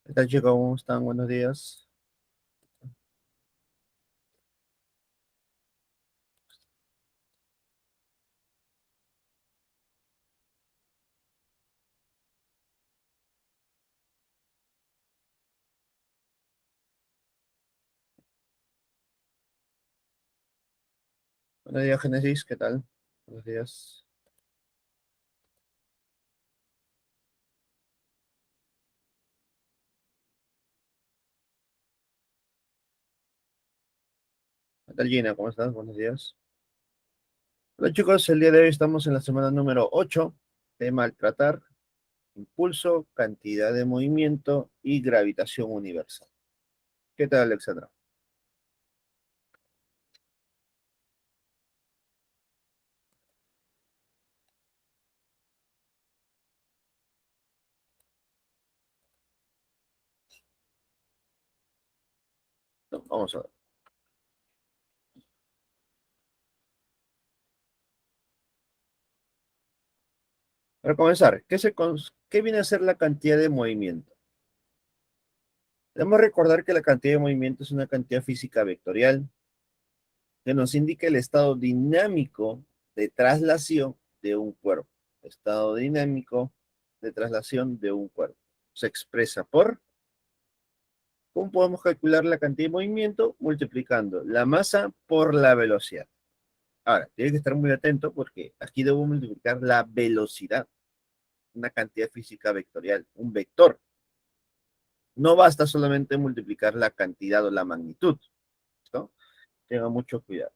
¿Qué tal, chicos? ¿Cómo están? Buenos días. Buenos días, Génesis. ¿Qué tal? Buenos días. ¿Qué tal, Gina? ¿Cómo estás? Buenos días. Hola, chicos. El día de hoy estamos en la semana número 8 de maltratar, impulso, cantidad de movimiento y gravitación universal. ¿Qué tal, Alexandra? No, vamos a ver. Para comenzar, ¿qué viene a ser la cantidad de movimiento? Debemos recordar que la cantidad de movimiento es una cantidad física vectorial que nos indica el estado dinámico de traslación de un cuerpo. Estado dinámico de traslación de un cuerpo. Se expresa por, ¿cómo podemos calcular la cantidad de movimiento? Multiplicando la masa por la velocidad. Ahora, tiene que estar muy atento porque aquí debo multiplicar la velocidad, una cantidad física vectorial, un vector. No basta solamente multiplicar la cantidad o la magnitud. ¿Listo? Tenga mucho cuidado.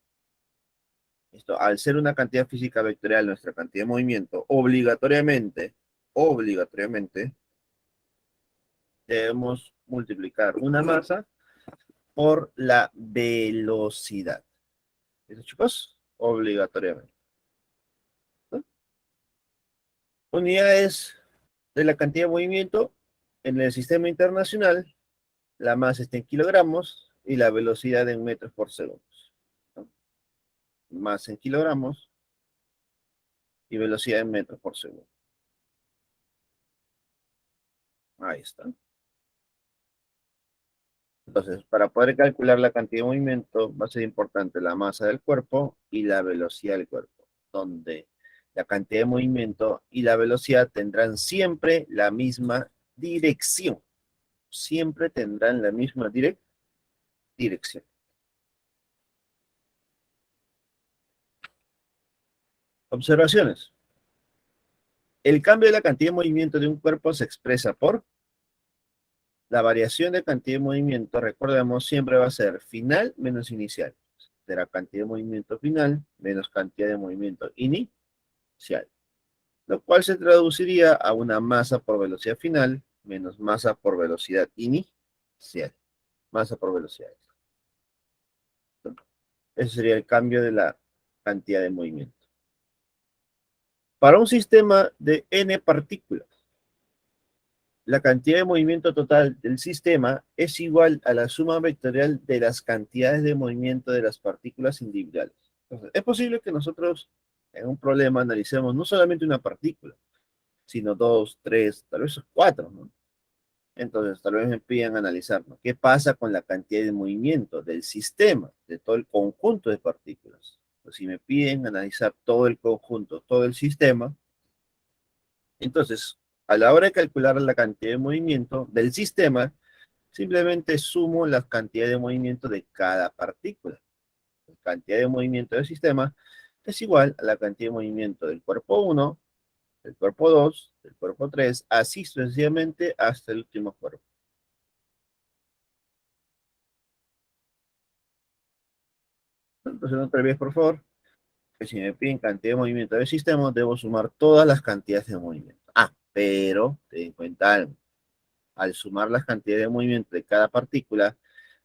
Esto, al ser una cantidad física vectorial, nuestra cantidad de movimiento, obligatoriamente, debemos multiplicar una masa por la velocidad. ¿Eso, chicos? Obligatoriamente. ¿No? Unidades de la cantidad de movimiento en el sistema internacional, la masa está en kilogramos y la velocidad en metros por segundo. ¿No? Masa en kilogramos y velocidad en metros por segundo. Ahí está. Entonces, para poder calcular la cantidad de movimiento, va a ser importante la masa del cuerpo y la velocidad del cuerpo, donde la cantidad de movimiento y la velocidad tendrán siempre la misma dirección. Siempre tendrán la misma dirección. Observaciones. El cambio de la cantidad de movimiento de un cuerpo se expresa por la variación de cantidad de movimiento, recordemos, siempre va a ser final menos inicial. Será cantidad de movimiento final menos cantidad de movimiento inicial, lo cual se traduciría a una masa por velocidad final menos masa por velocidad inicial. Masa por velocidad. Ese sería el cambio de la cantidad de movimiento. Para un sistema de n partículas, la cantidad de movimiento total del sistema es igual a la suma vectorial de las cantidades de movimiento de las partículas individuales. Entonces, es posible que nosotros en un problema analicemos no solamente una partícula, sino dos, tres, tal vez cuatro, ¿no? Entonces, tal vez me piden analizar, ¿no? ¿Qué pasa con la cantidad de movimiento del sistema, de todo el conjunto de partículas? Pues si me piden analizar todo el conjunto, todo el sistema, entonces, a la hora de calcular la cantidad de movimiento del sistema, simplemente sumo la cantidad de movimiento de cada partícula. La cantidad de movimiento del sistema es igual a la cantidad de movimiento del cuerpo uno, del cuerpo 2, del cuerpo 3, así sucesivamente hasta el último cuerpo. Entonces, no te olvides, por favor, que si me piden cantidad de movimiento del sistema, debo sumar todas las cantidades de movimiento. Ah, pero ten en cuenta algo. Al sumar las cantidades de movimiento de cada partícula,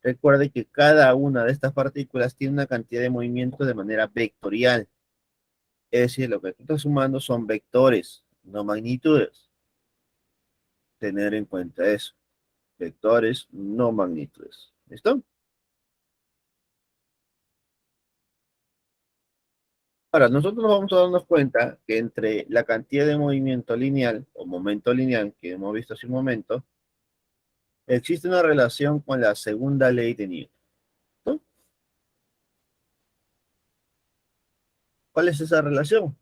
recuerde que cada una de estas partículas tiene una cantidad de movimiento de manera vectorial. Es decir, lo que tú estás sumando son vectores, no magnitudes. Tener en cuenta eso. Vectores, no magnitudes. ¿Listo? Ahora, nosotros nos vamos a darnos cuenta que entre la cantidad de movimiento lineal o momento lineal que hemos visto hace un momento existe una relación con la segunda ley de Newton, ¿no? ¿Cuál es esa relación?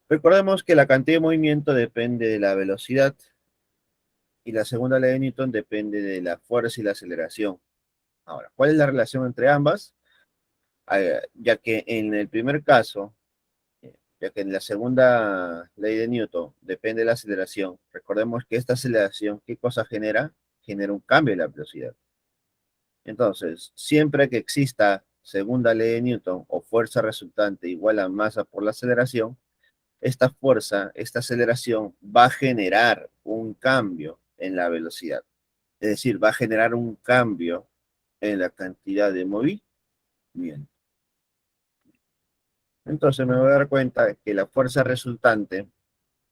Recordemos que la cantidad de movimiento depende de la velocidad y la segunda ley de Newton depende de la fuerza y la aceleración. Ahora, ¿cuál es la relación entre ambas? Ya que en el primer caso, ya que en la segunda ley de Newton depende de la aceleración, recordemos que esta aceleración, ¿qué cosa genera? Genera un cambio en la velocidad. Entonces, siempre que exista segunda ley de Newton o fuerza resultante igual a masa por la aceleración, esta fuerza, esta aceleración va a generar un cambio en la velocidad. Es decir, va a generar un cambio en la cantidad de movimiento. Entonces me voy a dar cuenta que la fuerza resultante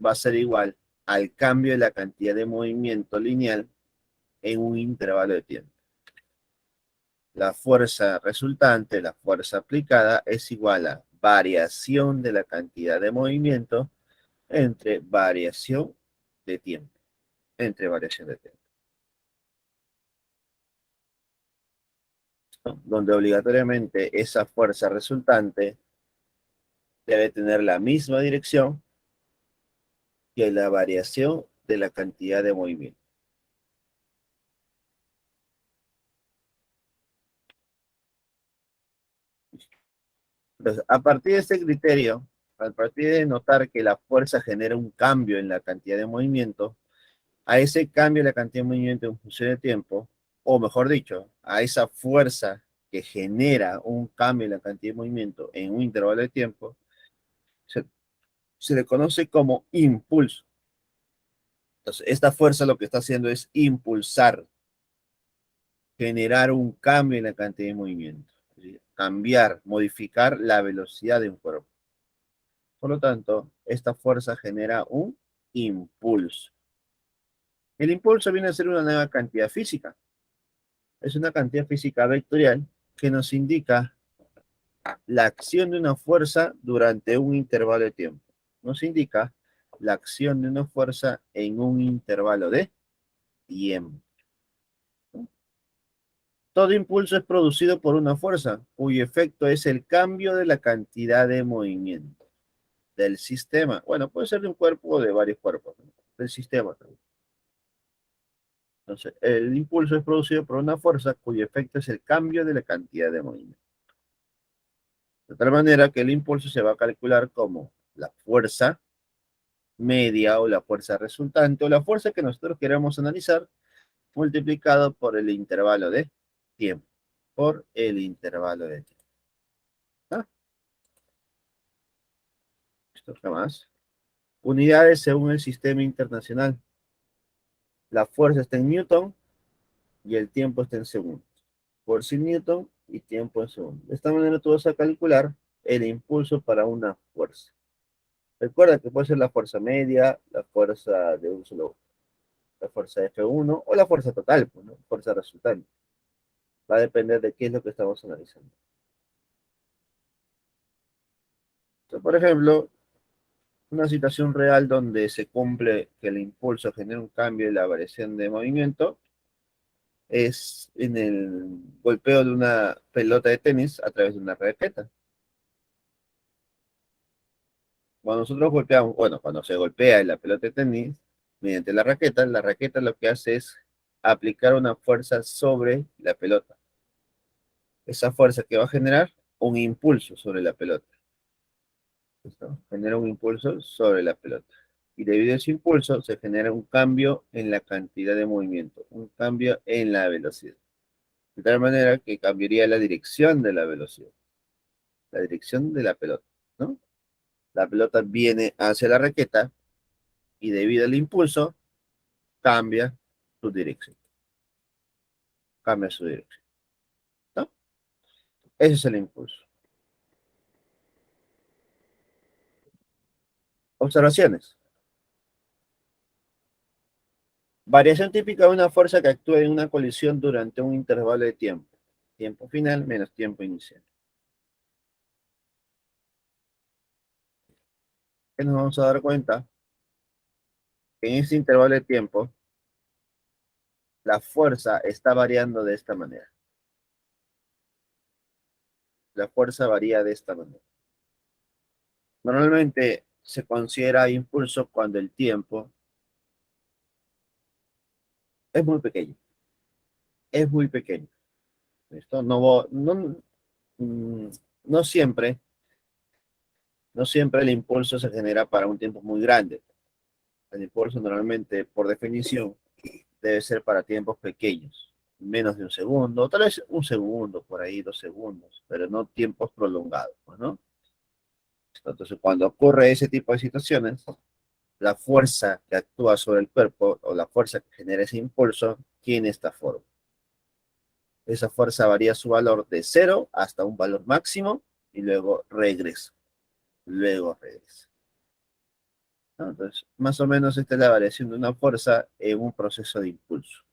va a ser igual al cambio de la cantidad de movimiento lineal en un intervalo de tiempo. La fuerza resultante, la fuerza aplicada, es igual a variación de la cantidad de movimiento entre variación de tiempo. Entre variación de tiempo. ¿No? Donde obligatoriamente esa fuerza resultante debe tener la misma dirección que la variación de la cantidad de movimiento. Entonces, a partir de este criterio, a partir de notar que la fuerza genera un cambio en la cantidad de movimiento, a ese cambio en la cantidad de movimiento en función de tiempo, o mejor dicho, a esa fuerza que genera un cambio en la cantidad de movimiento en un intervalo de tiempo, se, se le conoce como impulso. Entonces, esta fuerza lo que está haciendo es impulsar, generar un cambio en la cantidad de movimiento, ¿sí? Cambiar, modificar la velocidad de un cuerpo. Por lo tanto, esta fuerza genera un impulso. El impulso viene a ser una nueva cantidad física. Es una cantidad física vectorial que nos indica la acción de una fuerza durante un intervalo de tiempo. Nos indica la acción de una fuerza en un intervalo de tiempo. Todo impulso es producido por una fuerza, cuyo efecto es el cambio de la cantidad de movimiento del sistema. Bueno, puede ser de un cuerpo o de varios cuerpos, ¿no? Del sistema también. Entonces, el impulso es producido por una fuerza cuyo efecto es el cambio de la cantidad de movimiento. De tal manera que el impulso se va a calcular como la fuerza media o la fuerza resultante o la fuerza que nosotros queremos analizar multiplicado por el intervalo de tiempo. Por el intervalo de tiempo. ¿Ah? ¿Esto qué más? Unidades según el sistema internacional. La fuerza está en Newton y el tiempo está en segundos. Fuerza en Newton y tiempo en segundos. De esta manera tú vas a calcular el impulso para una fuerza. Recuerda que puede ser la fuerza media, la fuerza de un solo, la fuerza F1 o la fuerza total, pues, ¿no? Fuerza resultante. Va a depender de qué es lo que estamos analizando. Entonces, por ejemplo, una situación real donde se cumple que el impulso genera un cambio en la variación de movimiento es en el golpeo de una pelota de tenis a través de una raqueta. Cuando nosotros golpeamos, bueno, cuando se golpea en la pelota de tenis mediante la raqueta lo que hace es aplicar una fuerza sobre la pelota. Esa fuerza que va a generar un impulso sobre la pelota. ¿Listo? Genera un impulso sobre la pelota. Y debido a ese impulso se genera un cambio en la cantidad de movimiento, un cambio en la velocidad. De tal manera que cambiaría la dirección de la velocidad, la dirección de la pelota, ¿no? La pelota viene hacia la raqueta y debido al impulso cambia su dirección, cambia su dirección, ¿no? Ese es el impulso. Observaciones. Variación típica de una fuerza que actúa en una colisión durante un intervalo de tiempo. Tiempo final menos tiempo inicial. Que nos vamos a dar cuenta que en este intervalo de tiempo la fuerza está variando de esta manera. La fuerza varía de esta manera. Normalmente se considera impulso cuando el tiempo es muy pequeño. Es muy pequeño. ¿Listo? Mm, no siempre, no siempre el impulso se genera para un tiempo muy grande. El impulso normalmente, por definición, debe ser para tiempos pequeños, menos de un segundo, tal vez un segundo, por ahí 2 segundos, pero no tiempos prolongados, pues, ¿no? Entonces, cuando ocurre ese tipo de situaciones, la fuerza que actúa sobre el cuerpo o la fuerza que genera ese impulso tiene esta forma. Esa fuerza varía su valor de cero hasta un valor máximo y luego regresa. Luego regresa. ¿No? Entonces, más o menos esta es la variación de una fuerza en un proceso de impulso.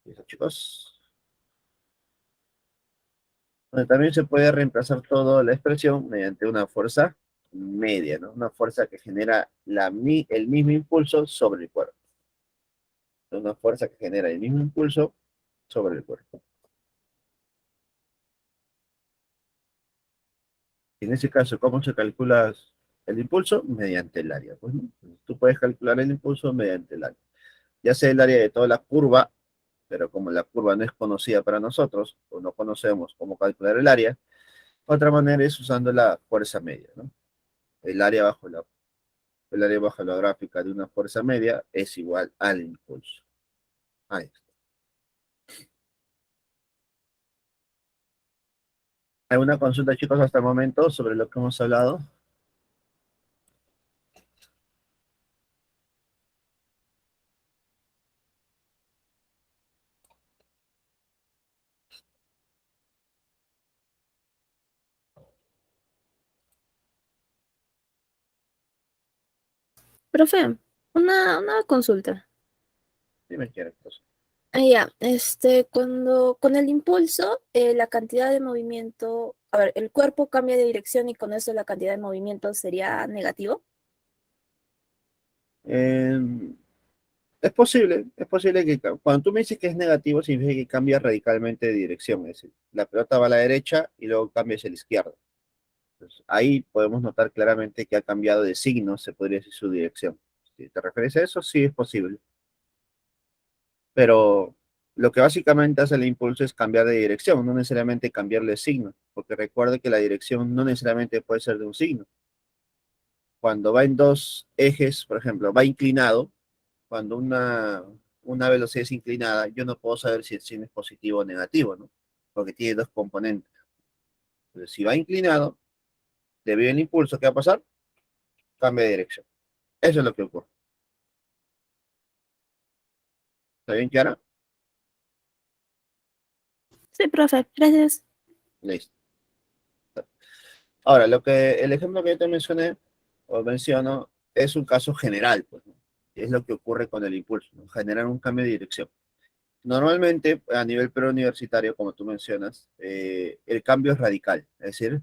¿Listo, chicos? Bueno, también se puede reemplazar toda la expresión mediante una fuerza media, ¿no? Una fuerza que genera el mismo impulso sobre el cuerpo. Una fuerza que genera el mismo impulso sobre el cuerpo. En ese caso, ¿cómo se calcula el impulso? Mediante el área. Pues, ¿no? Tú puedes calcular el impulso mediante el área. Ya sea el área de toda la curva, pero como la curva no es conocida para nosotros, o no conocemos cómo calcular el área, otra manera es usando la fuerza media, ¿no? El área bajo el área bajo la gráfica de una fuerza media es igual al impulso. Ahí está. ¿Alguna consulta, chicos, hasta el momento sobre lo que hemos hablado? Profe, una consulta. Dime, quieren cosas. Ya, cuando con el impulso, la cantidad de movimiento, a ver, el cuerpo cambia de dirección y con eso la cantidad de movimiento sería negativo. Eh, es posible que cuando tú me dices que es negativo, significa que cambia radicalmente de dirección. Es decir, la pelota va a la derecha y luego cambia hacia la izquierda. Entonces, ahí podemos notar claramente que ha cambiado de signo, se podría decir su dirección. Si te refieres a eso, sí es posible. Pero lo que básicamente hace el impulso es cambiar de dirección, no necesariamente cambiarle de signo, porque recuerde que la dirección no necesariamente puede ser de un signo. Cuando va en dos ejes, por ejemplo, va inclinado, cuando una velocidad es inclinada, yo no puedo saber si el signo es positivo o negativo, ¿no? Porque tiene dos componentes. Entonces, si va inclinado, debido al impulso, ¿qué va a pasar? Cambia de dirección. Eso es lo que ocurre. ¿Está bien, Kiara? Sí, profe, gracias. Listo. Ahora, el ejemplo que yo te mencioné o menciono es un caso general, pues, ¿no? Es lo que ocurre con el impulso, ¿no? Generar un cambio de dirección. Normalmente, a nivel preuniversitario, como tú mencionas, el cambio es radical, es decir,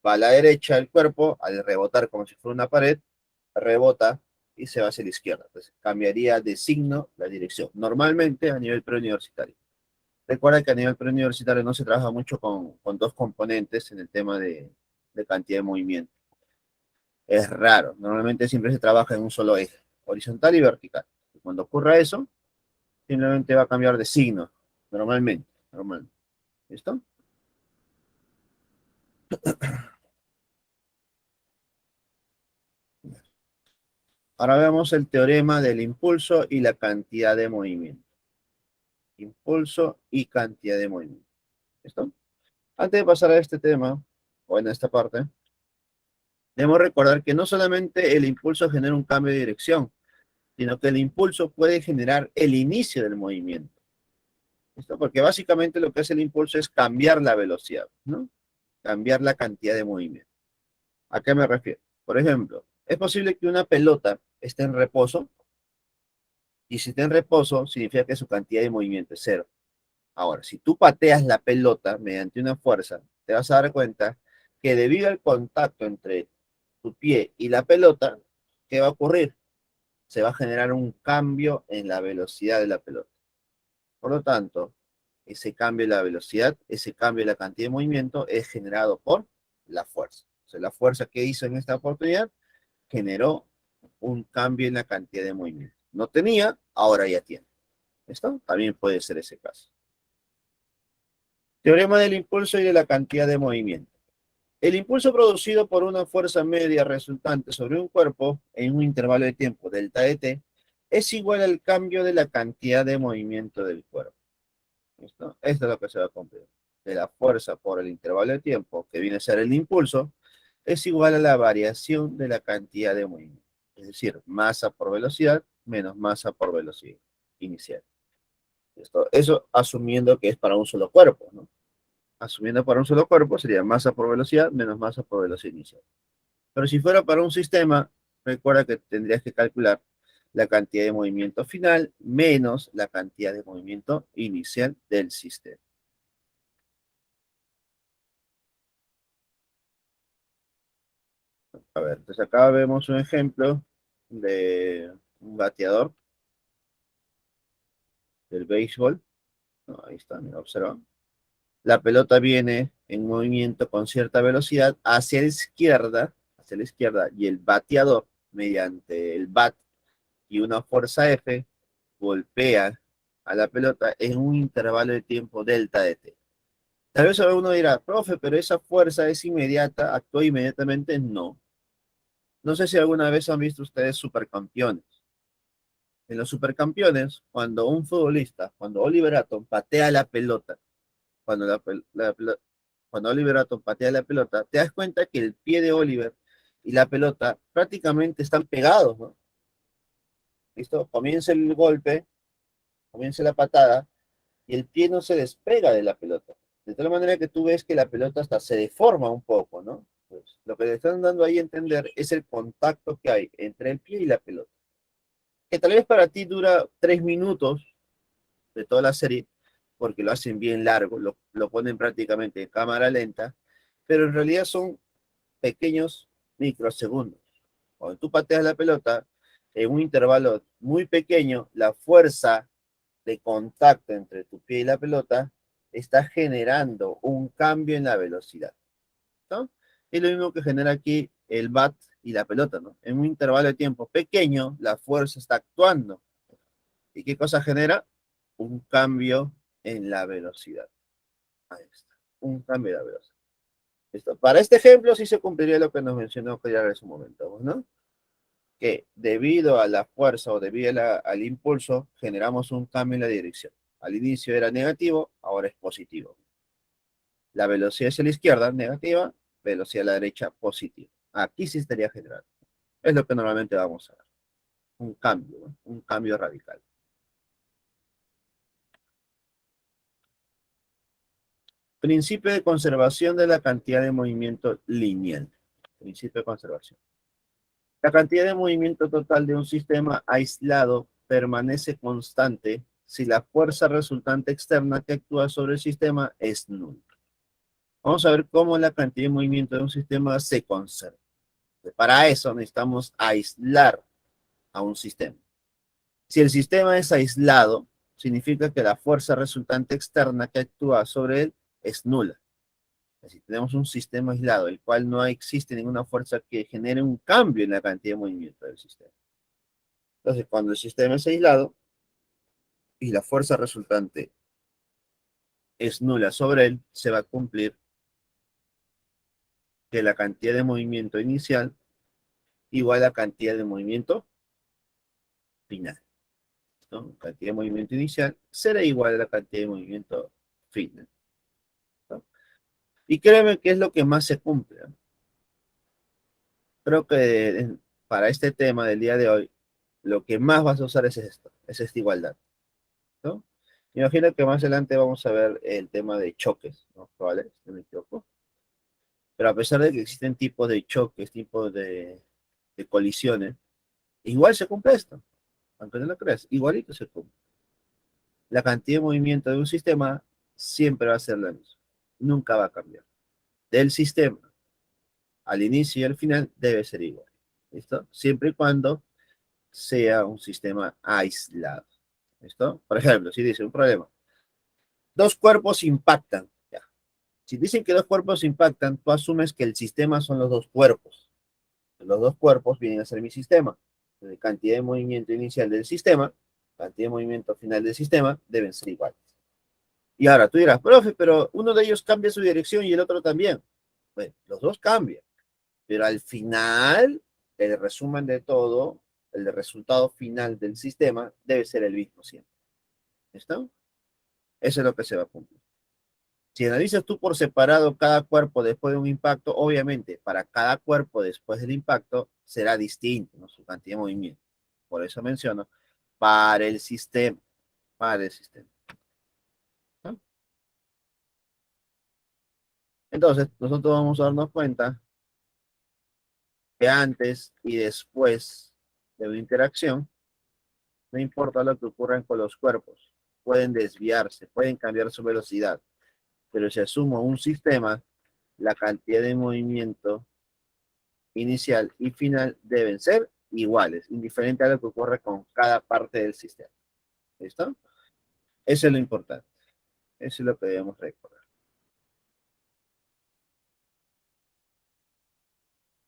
va a la derecha el cuerpo, al rebotar como si fuera una pared, rebota y se va hacia la izquierda. Entonces, cambiaría de signo la dirección. Normalmente, a nivel preuniversitario. Recuerda que a nivel preuniversitario no se trabaja mucho con dos componentes en el tema de cantidad de movimiento. Es raro. Normalmente siempre se trabaja en un solo eje, horizontal y vertical. Cuando ocurra eso, simplemente va a cambiar de signo, normalmente. Normalmente. ¿Listo? Ahora veamos el teorema del impulso y la cantidad de movimiento. Impulso y cantidad de movimiento. ¿Listo? Antes de pasar a este tema, o en esta parte, debemos recordar que no solamente el impulso genera un cambio de dirección, sino que el impulso puede generar el inicio del movimiento. ¿Listo? Porque básicamente lo que hace el impulso es cambiar la velocidad, ¿no? Cambiar la cantidad de movimiento. ¿A qué me refiero? Por ejemplo, es posible que una pelota esté en reposo y si está en reposo significa que su cantidad de movimiento es cero. Ahora, si tú pateas la pelota mediante una fuerza, te vas a dar cuenta que debido al contacto entre tu pie y la pelota, ¿qué va a ocurrir? se va a generar un cambio en la velocidad de la pelota. Por lo tanto, ese cambio en la velocidad, ese cambio en la cantidad de movimiento es generado por la fuerza. O sea, la fuerza que hizo en esta oportunidad generó un cambio en la cantidad de movimiento. No tenía, ahora ya tiene. ¿Esto? También puede ser ese caso. Teorema del impulso y de la cantidad de movimiento. El impulso producido por una fuerza media resultante sobre un cuerpo en un intervalo de tiempo delta de t es igual al cambio de la cantidad de movimiento del cuerpo. ¿Listo? Esto es lo que se va a cumplir. De la fuerza por el intervalo de tiempo, que viene a ser el impulso, es igual a la variación de la cantidad de movimiento. Es decir, masa por velocidad menos masa por velocidad inicial. ¿Listo? Eso asumiendo que es para un solo cuerpo, ¿no? Asumiendo para un solo cuerpo sería masa por velocidad menos masa por velocidad inicial. Pero si fuera para un sistema, recuerda que tendrías que calcular la cantidad de movimiento final menos la cantidad de movimiento inicial del sistema. A ver, entonces acá vemos un ejemplo de un bateador del béisbol. No, ahí está, mira, observa. La pelota viene en movimiento con cierta velocidad hacia la izquierda, y el bateador, mediante el bat y una fuerza F, golpea a la pelota en un intervalo de tiempo delta de t. Tal vez uno dirá, profe, pero esa fuerza es inmediata, actúa inmediatamente. No. No sé si alguna vez han visto ustedes supercampeones. En los supercampeones, cuando un futbolista, cuando Oliver Atom patea la pelota, cuando, cuando Oliver Atom patea la pelota, te das cuenta que el pie de Oliver y la pelota prácticamente están pegados, ¿no? ¿Listo? Comienza el golpe, comienza la patada, y el pie no se despega de la pelota. De tal manera que tú ves que la pelota hasta se deforma un poco, ¿no? Pues, lo que le están dando ahí a entender es el contacto que hay entre el pie y la pelota. Que tal vez para ti dura 3 minutos de toda la serie, porque lo hacen bien largo, lo ponen prácticamente en cámara lenta, pero en realidad son pequeños microsegundos. Cuando tú pateas la pelota, en un intervalo muy pequeño, la fuerza de contacto entre tu pie y la pelota está generando un cambio en la velocidad, ¿no? Es lo mismo que genera aquí el bat y la pelota, ¿no? En un intervalo de tiempo pequeño, la fuerza está actuando. ¿Y qué cosa genera? Un cambio en la velocidad. Ahí está. Un cambio en la velocidad. ¿Listo? Para este ejemplo sí se cumpliría lo que nos mencionó Claire hace un momento, ¿no? Que debido a la fuerza o debido al impulso, generamos un cambio en la dirección. Al inicio era negativo, ahora es positivo. La velocidad hacia la izquierda, negativa, velocidad a la derecha, positiva. Aquí sí estaría generando. Es lo que normalmente vamos a ver. Un cambio, ¿no? Un cambio radical. Principio de conservación de la cantidad de movimiento lineal. Principio de conservación. La cantidad de movimiento total de un sistema aislado permanece constante si la fuerza resultante externa que actúa sobre el sistema es nula. Vamos a ver cómo la cantidad de movimiento de un sistema se conserva. Para eso necesitamos aislar a un sistema. Si el sistema es aislado, significa que la fuerza resultante externa que actúa sobre él es nula. Si tenemos un sistema aislado, el cual no existe ninguna fuerza que genere un cambio en la cantidad de movimiento del sistema. Entonces, cuando el sistema es aislado y la fuerza resultante es nula sobre él, se va a cumplir que la cantidad de movimiento inicial igual a la cantidad de movimiento final, ¿no? La cantidad de movimiento inicial será igual a la cantidad de movimiento final, ¿no? Y créeme que es lo que más se cumple, ¿no? Creo que para este tema del día de hoy, lo que más vas a usar es esto, es esta igualdad, ¿no? Imagino que más adelante vamos a ver el tema de choques, ¿no? ¿Vale? Si no me equivoco. Pero a pesar de que existen tipos de choques, tipos de colisiones, igual se cumple esto, aunque no lo creas, igualito se cumple. La cantidad de movimiento de un sistema siempre va a ser la misma, nunca va a cambiar. Del sistema al inicio y al final debe ser igual, ¿listo? Siempre y cuando sea un sistema aislado. ¿Listo? Por ejemplo, si dice un problema, dos cuerpos impactan. Ya. Si dicen que dos cuerpos impactan, tú asumes que el sistema son los dos cuerpos. Los dos cuerpos vienen a ser mi sistema. La cantidad de movimiento inicial del sistema, cantidad de movimiento final del sistema, deben ser iguales. Y ahora tú dirás, profe, pero uno de ellos cambia su dirección y el otro también. Bueno, los dos cambian, pero al final, el resumen de todo, el resultado final del sistema debe ser el mismo siempre. ¿Está? Eso es lo que se va a cumplir. Si analizas tú por separado cada cuerpo después de un impacto, obviamente para cada cuerpo después del impacto será distinto, ¿no? Su cantidad de movimiento. Por eso menciono para el sistema, para el sistema. ¿No? Entonces, nosotros vamos a darnos cuenta que antes y después de una interacción, no importa lo que ocurra con los cuerpos, pueden desviarse, pueden cambiar su velocidad, pero si asumo un sistema, la cantidad de movimiento inicial y final deben ser iguales, indiferente a lo que ocurra con cada parte del sistema. ¿Listo? Eso es lo importante. Eso es lo que debemos recordar.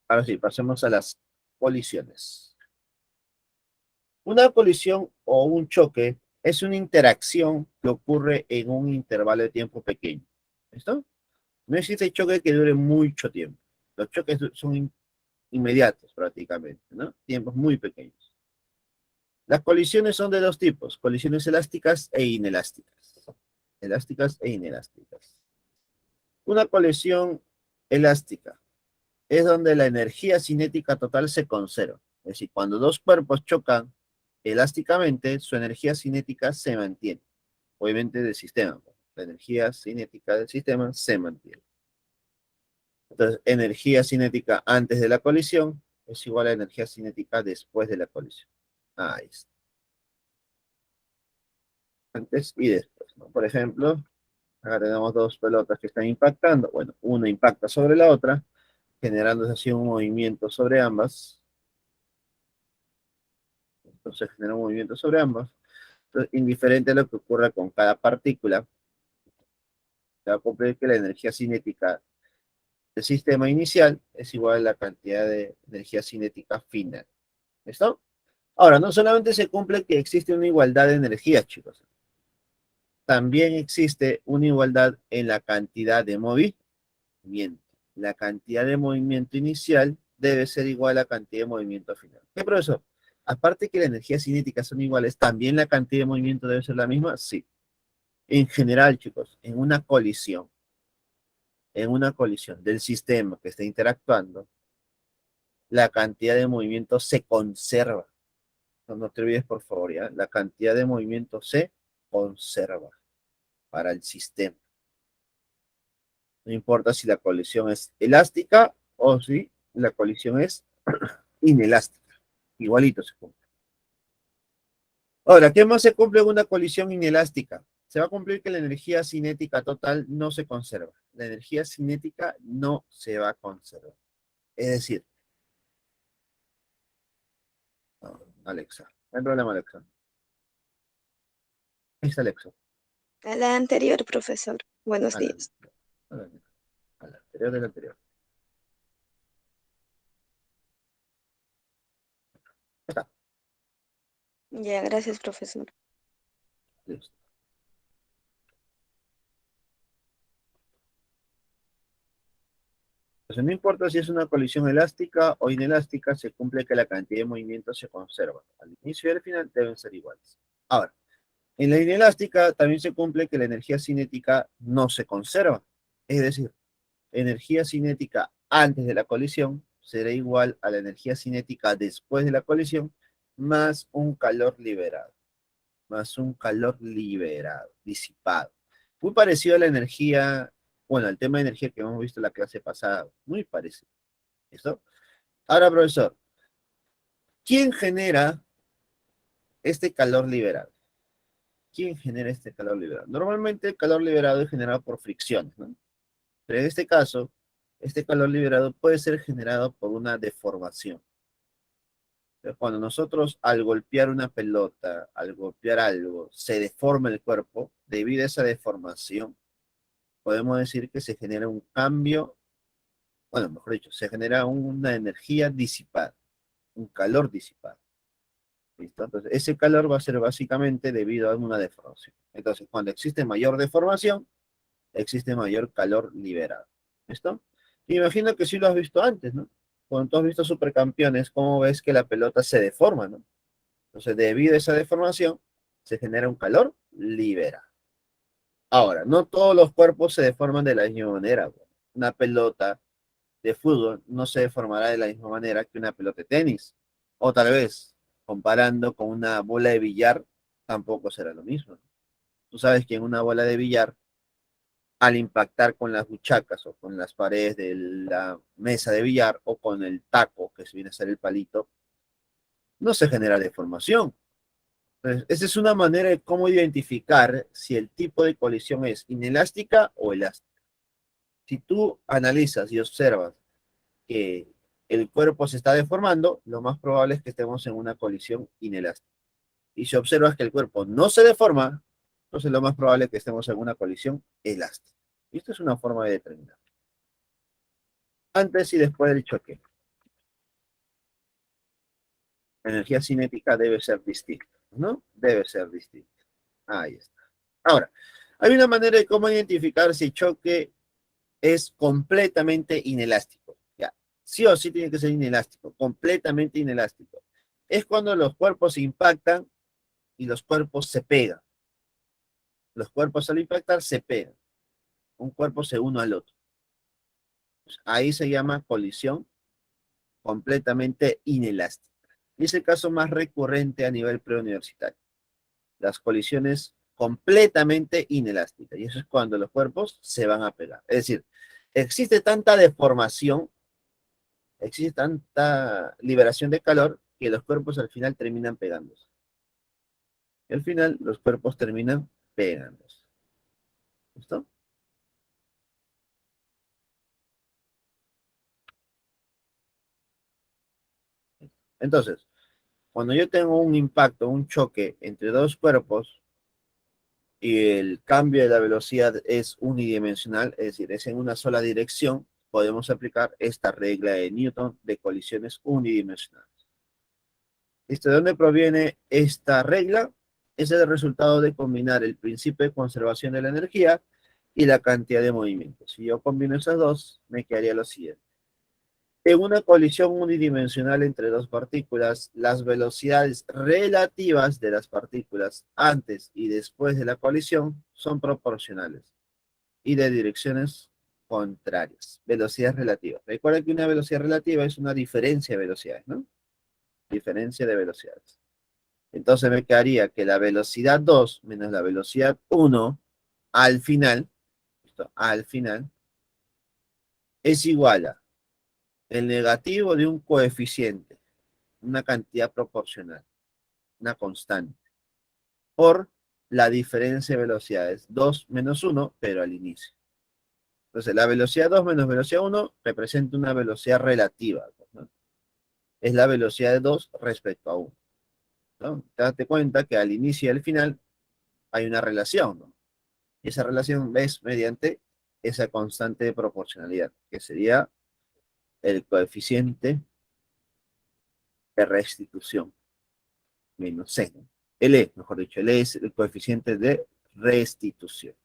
Ahora sí, pasemos a las colisiones. Una colisión o un choque es una interacción que ocurre en un intervalo de tiempo pequeño. ¿Listo? No existe choque que dure mucho tiempo. Los choques son inmediatos prácticamente, ¿no? Tiempos muy pequeños. Las colisiones son de dos tipos, colisiones elásticas e inelásticas. Elásticas e inelásticas. Una colisión elástica es donde la energía cinética total se conserva. Es decir, cuando dos cuerpos chocan elásticamente, su energía cinética se mantiene. Obviamente del sistema. La energía cinética del sistema se mantiene. Entonces, energía cinética antes de la colisión es igual a energía cinética después de la colisión. Ahí está. Antes y después, ¿no? Por ejemplo, acá tenemos dos pelotas que están impactando. Bueno, una impacta sobre la otra, generándose así un movimiento sobre ambas. Entonces genera un movimiento sobre ambas. Entonces, indiferente a lo que ocurra con cada partícula, se va a cumplir que la energía cinética del sistema inicial es igual a la cantidad de energía cinética final. ¿Listo? Ahora, no solamente se cumple que existe una igualdad de energía, chicos, también existe una igualdad en la cantidad de movimiento. La cantidad de movimiento inicial debe ser igual a la cantidad de movimiento final. ¿Qué, profesor? Aparte que la energía cinética son iguales, ¿también la cantidad de movimiento debe ser la misma? Sí. En general, chicos, en una colisión del sistema que está interactuando, la cantidad de movimiento se conserva. No, no te olvides, por favor, ¿ya? La cantidad de movimiento se conserva para el sistema. No importa si la colisión es elástica o si la colisión es inelástica. Igualito se cumple. Ahora, ¿qué más se cumple en una colisión inelástica? Se va a cumplir que la energía cinética total no se conserva. La energía cinética no se va a conservar. Es decir, no, Alexa, no hay problema, Alexa. Ahí está Alexa. A la anterior, profesor. Buenos A la, días. a la anterior de la anterior. Está. Ya, gracias, profesor. Listo. Entonces, no importa si es una colisión elástica o inelástica, se cumple que la cantidad de movimiento se conserva. Al inicio y al final deben ser iguales. Ahora, en la inelástica también se cumple que la energía cinética no se conserva. Es decir, energía cinética antes de la colisión será igual a la energía cinética después de la colisión más un calor liberado. Más un calor liberado, disipado. Muy parecido a la energía, bueno, al tema de energía que hemos visto en la clase pasada. Muy parecido. ¿Listo? Ahora, profesor, ¿quién genera este calor liberado? ¿Quién genera este calor liberado? Normalmente el calor liberado es generado por fricciones, ¿no? Pero en este caso, este calor liberado puede ser generado por una deformación. Entonces, cuando nosotros al golpear una pelota, al golpear algo, se deforma el cuerpo, debido a esa deformación, podemos decir que se genera un cambio, bueno, mejor dicho, se genera una energía disipada, un calor disipado. ¿Listo? Entonces, ese calor va a ser básicamente debido a una deformación. Entonces, cuando existe mayor deformación, existe mayor calor liberado. ¿Listo? Imagino que sí lo has visto antes, ¿no? Cuando tú has visto supercampeones, ¿cómo ves que la pelota se deforma, ¿no? Entonces, debido a esa deformación, se genera un calor liberado. Ahora, no todos los cuerpos se deforman de la misma manera, güey. Una pelota de fútbol no se deformará de la misma manera que una pelota de tenis. O tal vez, comparando con una bola de billar, tampoco será lo mismo. Tú sabes que en una bola de billar, al impactar con las buchacas o con las paredes de la mesa de billar o con el taco, que se viene a ser el palito, no se genera deformación. Entonces, esa es una manera de cómo identificar si el tipo de colisión es inelástica o elástica. Si tú analizas y observas que el cuerpo se está deformando, lo más probable es que estemos en una colisión inelástica. Y si observas que el cuerpo no se deforma, entonces lo más probable es que estemos en una colisión elástica. Y esto es una forma de determinar. Antes y después del choque. La energía cinética debe ser distinta, ¿no? Debe ser distinta. Ahí está. Ahora, hay una manera de cómo identificar si el choque es completamente inelástico. Ya, sí o sí tiene que ser inelástico, completamente inelástico. Es cuando los cuerpos se impactan y los cuerpos se pegan. Los cuerpos al impactar se pegan. Un cuerpo se une al otro. Ahí se llama colisión completamente inelástica. Y es el caso más recurrente a nivel preuniversitario. Las colisiones completamente inelásticas. Y eso es cuando los cuerpos se van a pegar. Es decir, existe tanta deformación, existe tanta liberación de calor que los cuerpos al final terminan pegándose. Y al final los cuerpos terminan pegándose. ¿Listo? Entonces, cuando yo tengo un impacto, un choque entre dos cuerpos y el cambio de la velocidad es unidimensional, es decir, es en una sola dirección, podemos aplicar esta regla de Newton de colisiones unidimensionales. ¿De dónde proviene esta regla? Es el resultado de combinar el principio de conservación de la energía y la cantidad de movimiento. Si yo combino esas dos, me quedaría lo siguiente. En una colisión unidimensional entre dos partículas, las velocidades relativas de las partículas antes y después de la colisión son proporcionales y de direcciones contrarias. Velocidades relativas. Recuerda que una velocidad relativa es una diferencia de velocidades, ¿no? Diferencia de velocidades. Entonces me quedaría que la velocidad 2 menos la velocidad 1 al final, ¿listo? Al final, es igual a el negativo de un coeficiente, una cantidad proporcional, una constante, por la diferencia de velocidades, 2 menos 1, pero al inicio. Entonces, la velocidad 2 menos velocidad 1 representa una velocidad relativa, ¿no? Es la velocidad de 2 respecto a 1, ¿no? Date cuenta que al inicio y al final hay una relación, ¿no? Y esa relación es mediante esa constante de proporcionalidad, que sería el coeficiente de restitución, menos C. L, mejor dicho, L es el coeficiente de restitución.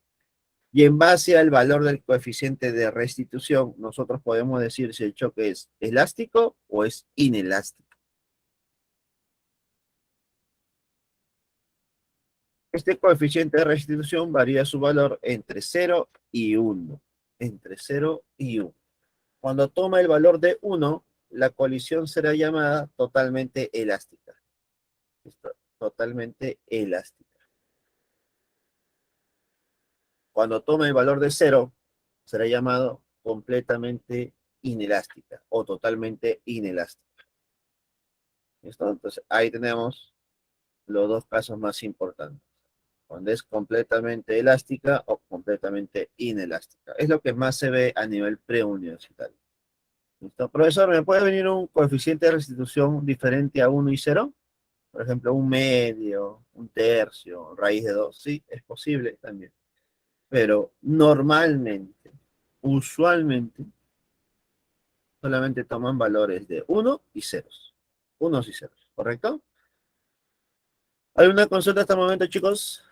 Y en base al valor del coeficiente de restitución, nosotros podemos decir si el choque es elástico o es inelástico. Este coeficiente de restitución varía su valor entre 0 y 1. Entre 0 y 1. Cuando toma el valor de 1, la colisión será llamada totalmente elástica. ¿Listo? Totalmente elástica. Cuando toma el valor de 0, será llamado completamente inelástica o totalmente inelástica. ¿Listo? Entonces ahí tenemos los dos casos más importantes. Cuando es completamente elástica o completamente inelástica. Es lo que más se ve a nivel preuniversitario. ¿Listo? Profesor, ¿me puede venir un coeficiente de restitución diferente a 1 y 0? Por ejemplo, un medio, un tercio, raíz de 2. Sí, es posible también. Pero normalmente, usualmente, solamente toman valores de 1 y 0. Unos y ceros, ¿correcto? ¿Hay una consulta hasta el momento, chicos?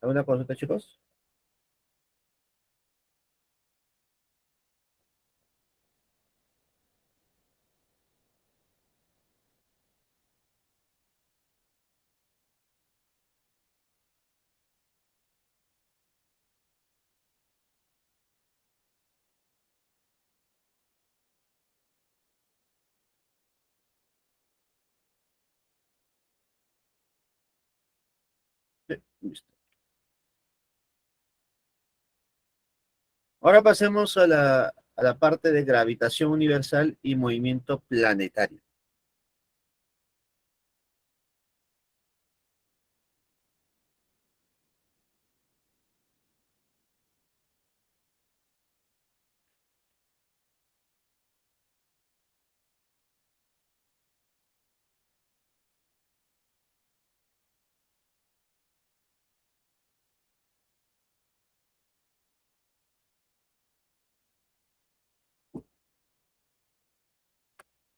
¿Hay una consulta, chicos? Sí, listo. Ahora pasemos a la parte de gravitación universal y movimiento planetario.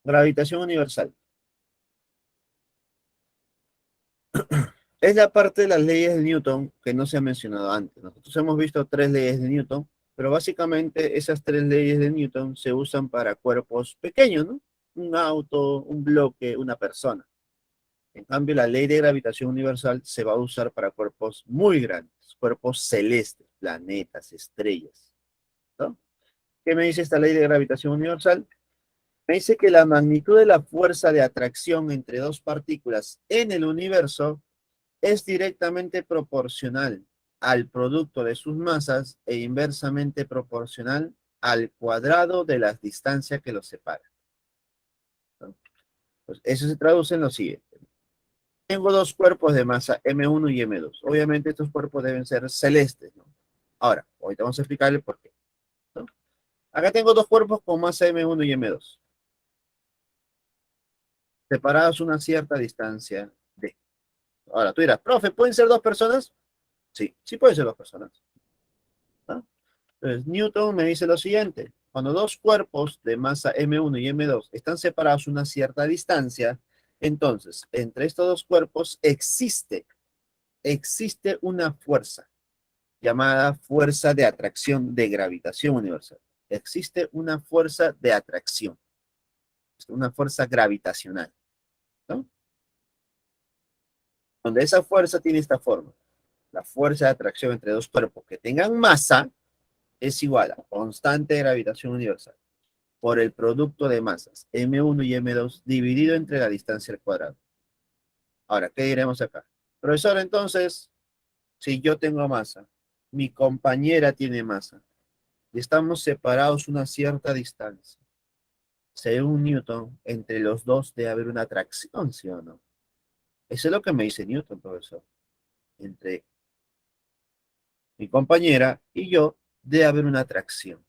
Gravitación universal. Es la parte de las leyes de Newton que no se ha mencionado antes. Nosotros hemos visto 3 leyes de Newton, pero básicamente esas 3 leyes de Newton se usan para cuerpos pequeños, ¿no? Un auto, un bloque, una persona. En cambio, la ley de gravitación universal se va a usar para cuerpos muy grandes, cuerpos celestes, planetas, estrellas, ¿no? ¿Qué me dice esta ley de gravitación universal? Me dice que la magnitud de la fuerza de atracción entre dos partículas en el universo es directamente proporcional al producto de sus masas e inversamente proporcional al cuadrado de las distancias que los separan, ¿no? Pues eso se traduce en lo siguiente. Tengo dos cuerpos de masa M1 y M2. Obviamente estos cuerpos deben ser celestes, ¿no? Ahora, ahorita vamos a explicarle por qué, ¿no? Acá tengo dos cuerpos con masa M1 y M2, separados una cierta distancia D. Ahora, tú dirás, profe, ¿pueden ser dos personas? Sí, sí pueden ser dos personas, ¿no? Entonces, Newton me dice lo siguiente: cuando dos cuerpos de masa M1 y M2 están separados una cierta distancia, entonces, entre estos dos cuerpos existe una fuerza llamada fuerza de atracción de gravitación universal. Existe una fuerza de atracción, una fuerza gravitacional, ¿no? Donde esa fuerza tiene esta forma. La fuerza de atracción entre dos cuerpos que tengan masa es igual a constante de gravitación universal por el producto de masas M1 y M2 dividido entre la distancia al cuadrado. Ahora, ¿qué diremos acá? Profesor, entonces, si yo tengo masa, mi compañera tiene masa y estamos separados una cierta distancia, según Newton, entre los dos debe haber una atracción, ¿sí o no? Eso es lo que me dice Newton, profesor. Entre mi compañera y yo debe haber una atracción.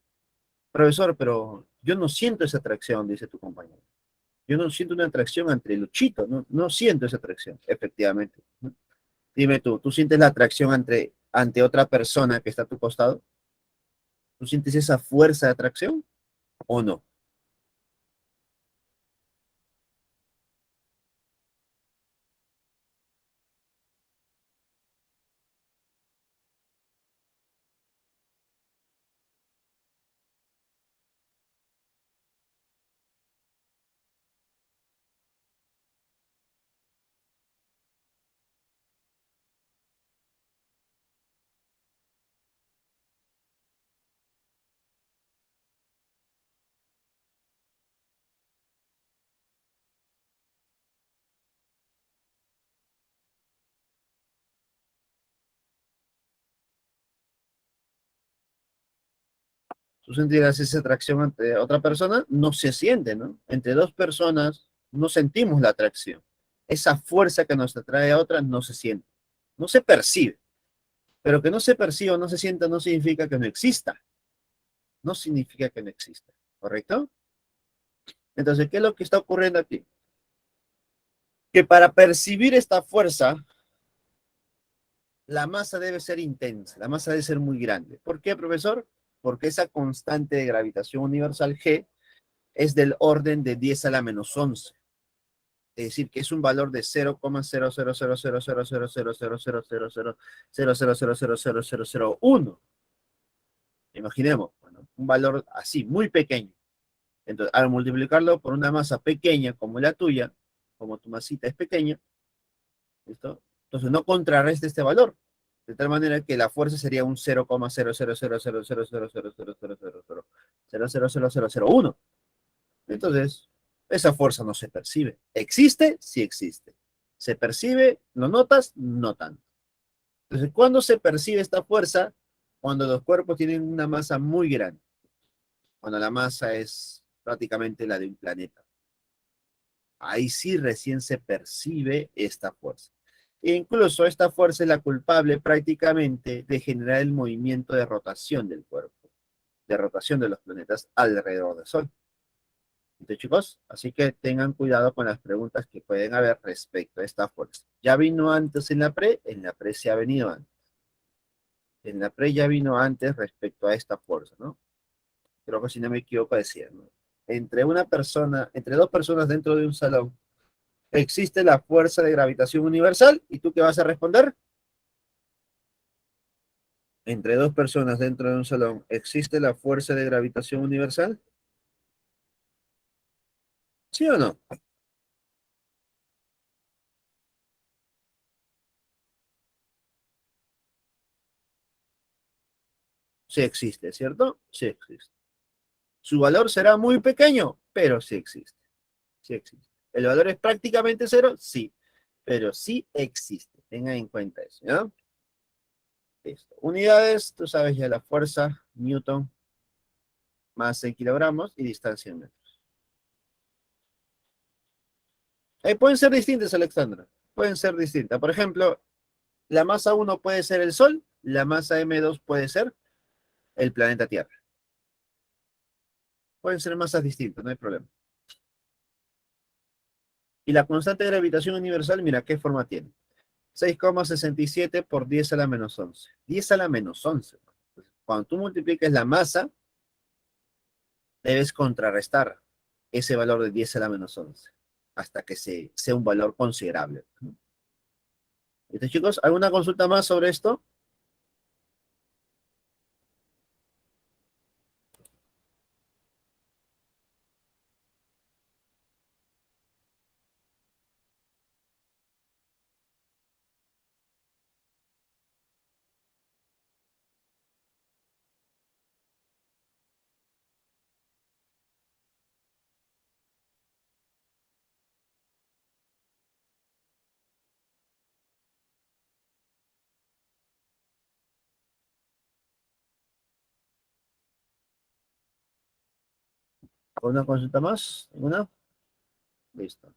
Profesor, pero yo no siento esa atracción, dice tu compañero. Yo no siento una atracción entre Luchito, no siento esa atracción, efectivamente, ¿no? Dime tú sientes la atracción ante otra persona que está a tu costado? ¿Tú sientes esa fuerza de atracción o no? Tú sentirás esa atracción ante otra persona, no se siente, ¿no? Entre dos personas no sentimos la atracción. Esa fuerza que nos atrae a otra no se siente, no se percibe. Pero que no se perciba o no se sienta no significa que no exista. No significa que no exista. ¿Correcto? Entonces, ¿qué es lo que está ocurriendo aquí? Que para percibir esta fuerza, la masa debe ser intensa, la masa debe ser muy grande. ¿Por qué, profesor? Porque esa constante de gravitación universal G es del orden de 10 a la menos 11. Es decir, que es un valor de 0,000000000000000000001. Imaginemos, bueno, un valor así, muy pequeño. Entonces, al multiplicarlo por una masa pequeña como la tuya, como tu masita es pequeña, ¿listo? Entonces no contrarresta este valor. De tal manera que la fuerza sería un 0,00000000000000001. Entonces, esa fuerza no se percibe. ¿Existe? Sí existe. ¿Se percibe? ¿Lo notas? No tanto. Entonces, ¿cuándo se percibe esta fuerza? Cuando los cuerpos tienen una masa muy grande. Cuando la masa es prácticamente la de un planeta. Ahí sí recién se percibe esta fuerza. E incluso esta fuerza es la culpable prácticamente de generar el movimiento de rotación del cuerpo, de rotación de los planetas alrededor del Sol. Entonces, chicos, así que tengan cuidado con las preguntas que pueden haber respecto a esta fuerza. ¿Ya vino antes en la pre se ha venido antes. En la pre ya vino antes respecto a esta fuerza, ¿no? Creo que si no me equivoco decía, ¿no? Entre dos personas dentro de un salón, existe la fuerza de gravitación universal. ¿Y tú qué vas a responder? Entre dos personas dentro de un salón, ¿existe la fuerza de gravitación universal? ¿Sí o no? Sí existe, ¿cierto? Sí existe. Su valor será muy pequeño, pero sí existe. Sí existe. ¿El valor es prácticamente cero? Sí, pero sí existe. Tengan en cuenta eso, ¿ya? Listo. Unidades, tú sabes ya la fuerza, Newton, masa en kilogramos y distancia en metros. Pueden ser distintas, Alexandra. Pueden ser distintas. Por ejemplo, la masa uno puede ser el Sol, la masa M2 puede ser el planeta Tierra. Pueden ser masas distintas, no hay problema. Y la constante de gravitación universal, mira qué forma tiene. 6,67 por 10 a la menos 11. 10 a la menos 11. Cuando tú multipliques la masa, debes contrarrestar ese valor de 10 a la menos 11 hasta que sea un valor considerable. Entonces, chicos, ¿alguna consulta más sobre esto? ¿Alguna consulta más? ¿Alguna? Listo.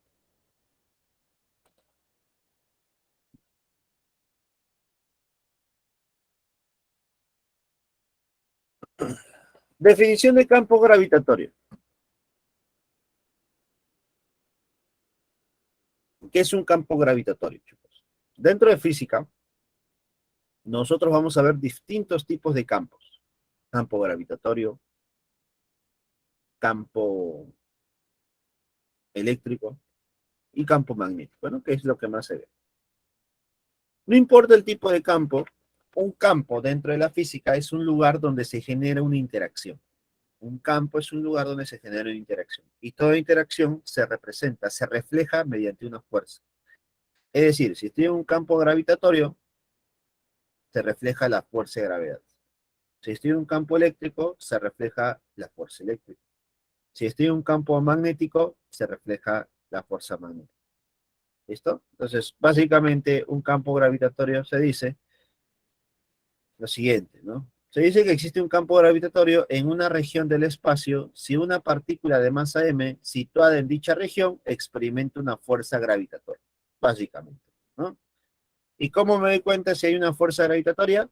Definición de campo gravitatorio. ¿Qué es un campo gravitatorio, chicos? Dentro de física, nosotros vamos a ver distintos tipos de campos. Campo gravitatorio, campo eléctrico y campo magnético, ¿no? Que es lo que más se ve. No importa el tipo de campo, un campo dentro de la física es un lugar donde se genera una interacción. Un campo es un lugar donde se genera una interacción. Y toda interacción se representa, se refleja mediante una fuerza. Es decir, si estoy en un campo gravitatorio, se refleja la fuerza de gravedad. Si estoy en un campo eléctrico, se refleja la fuerza eléctrica. Si estoy en un campo magnético, se refleja la fuerza magnética. ¿Listo? Entonces, básicamente, un campo gravitatorio se dice lo siguiente, ¿no? Se dice que existe un campo gravitatorio en una región del espacio si una partícula de masa m situada en dicha región experimenta una fuerza gravitatoria, básicamente, ¿no? ¿Y cómo me doy cuenta si hay una fuerza gravitatoria?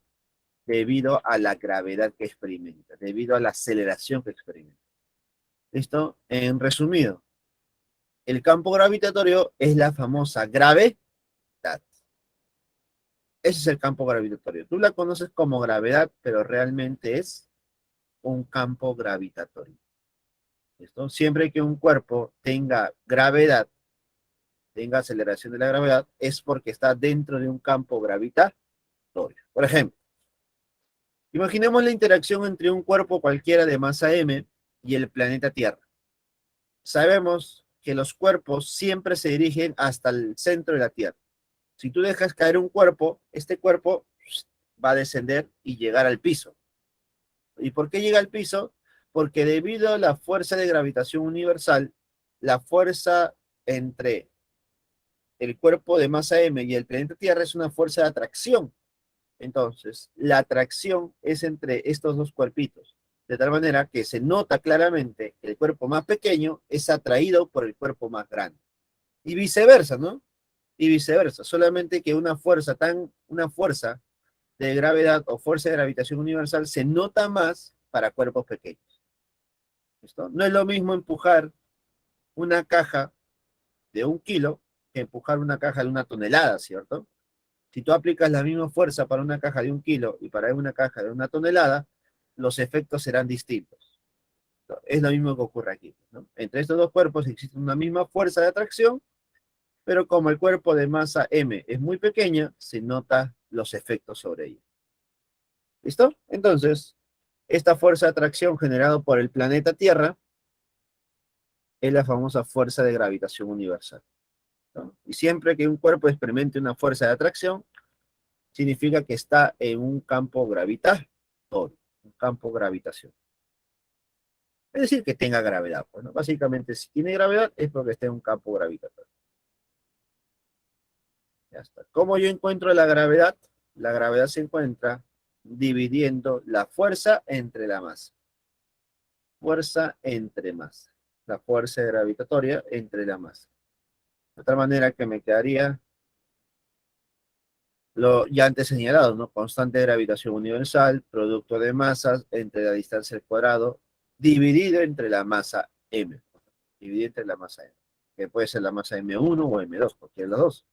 Debido a la gravedad que experimenta, debido a la aceleración que experimenta. ¿Listo? En resumido, el campo gravitatorio es la famosa gravedad. Ese es el campo gravitatorio. Tú la conoces como gravedad, pero realmente es un campo gravitatorio. ¿Listo? Siempre que un cuerpo tenga gravedad, tenga aceleración de la gravedad, es porque está dentro de un campo gravitatorio. Por ejemplo, imaginemos la interacción entre un cuerpo cualquiera de masa m y el planeta Tierra. Sabemos que los cuerpos siempre se dirigen hasta el centro de la Tierra. Si tú dejas caer un cuerpo, este cuerpo va a descender y llegar al piso. ¿Y por qué llega al piso? Porque debido a la fuerza de gravitación universal, la fuerza entre el cuerpo de masa m y el planeta Tierra es una fuerza de atracción. Entonces, la atracción es entre estos dos cuerpitos, de tal manera que se nota claramente que el cuerpo más pequeño es atraído por el cuerpo más grande. Y viceversa, ¿no? Y viceversa, solamente que una fuerza de gravedad o fuerza de gravitación universal se nota más para cuerpos pequeños. ¿Listo? No es lo mismo empujar una caja de 1 kilo que empujar una caja de 1 tonelada, ¿cierto? Si tú aplicas la misma fuerza para una caja de 1 kilo y para una caja de 1 tonelada, los efectos serán distintos. Es lo mismo que ocurre aquí, ¿no? Entre estos dos cuerpos existe una misma fuerza de atracción, pero como el cuerpo de masa m es muy pequeña, se nota los efectos sobre ella. ¿Listo? Entonces, esta fuerza de atracción generada por el planeta Tierra es la famosa fuerza de gravitación universal, ¿no? Y siempre que un cuerpo experimente una fuerza de atracción, significa que está en un campo gravitatorio, un campo gravitación. Es decir, que tenga gravedad. Bueno, básicamente, si tiene gravedad es porque está en un campo gravitatorio. Ya está. ¿Cómo yo encuentro la gravedad? La gravedad se encuentra dividiendo la fuerza entre la masa. Fuerza entre masa. La fuerza gravitatoria entre la masa. De otra manera que me quedaría lo ya antes señalado, ¿no? Constante de gravitación universal, producto de masas entre la distancia al cuadrado, dividido entre la masa m. Dividido entre la masa m. Que puede ser la masa m1 o m2, cualquiera de los dos.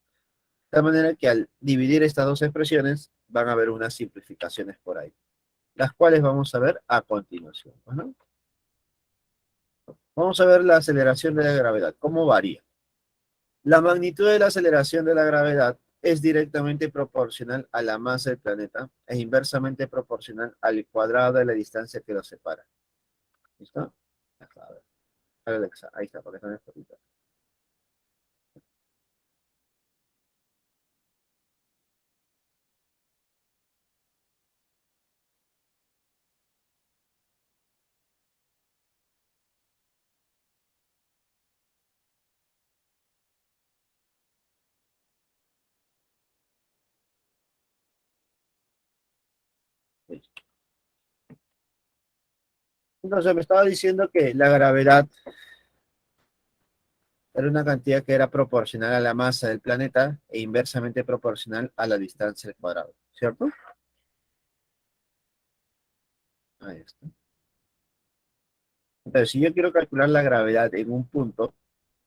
De tal manera que al dividir estas dos expresiones, van a haber unas simplificaciones por ahí, las cuales vamos a ver a continuación, ¿no? Vamos a ver la aceleración de la gravedad, cómo varía. La magnitud de la aceleración de la gravedad es directamente proporcional a la masa del planeta e inversamente proporcional al cuadrado de la distancia que los separa. ¿Listo? A ver, Alexa, ahí está, porque están escritas. Entonces me estaba diciendo que la gravedad era una cantidad que era proporcional a la masa del planeta e inversamente proporcional a la distancia al cuadrado, ¿cierto? Ahí está. Entonces, si yo quiero calcular la gravedad en un punto,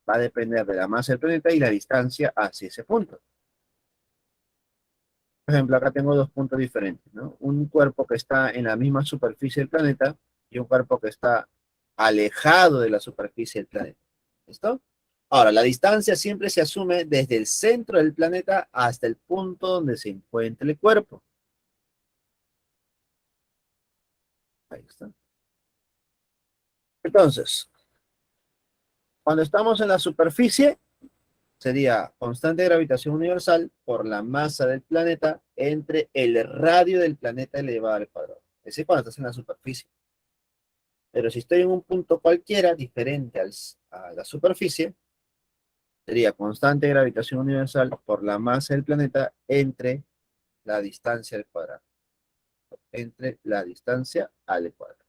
va a depender de la masa del planeta y la distancia hacia ese punto. Por ejemplo, acá tengo dos puntos diferentes, ¿no? Un cuerpo que está en la misma superficie del planeta y un cuerpo que está alejado de la superficie del planeta. ¿Listo? Ahora, la distancia siempre se asume desde el centro del planeta hasta el punto donde se encuentre el cuerpo. Ahí está. Entonces, cuando estamos en la superficie, sería constante de gravitación universal por la masa del planeta entre el radio del planeta elevado al cuadrado. Ese es cuando estás en la superficie. Pero si estoy en un punto cualquiera diferente a la superficie, sería constante de gravitación universal por la masa del planeta entre la distancia al cuadrado. entre la distancia al cuadrado.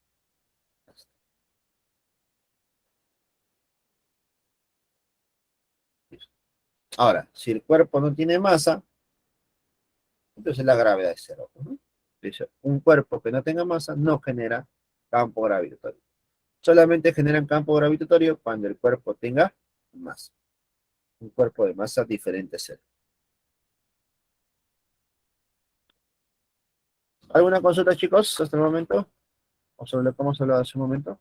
Ahora, si el cuerpo no tiene masa, entonces la gravedad es cero, ¿no? Dice, un cuerpo que no tenga masa no genera campo gravitatorio. Solamente generan campo gravitatorio cuando el cuerpo tenga masa. Un cuerpo de masa diferente a cero. ¿Alguna consulta, chicos, hasta el momento? ¿O sobre lo que hemos hablado hace un momento?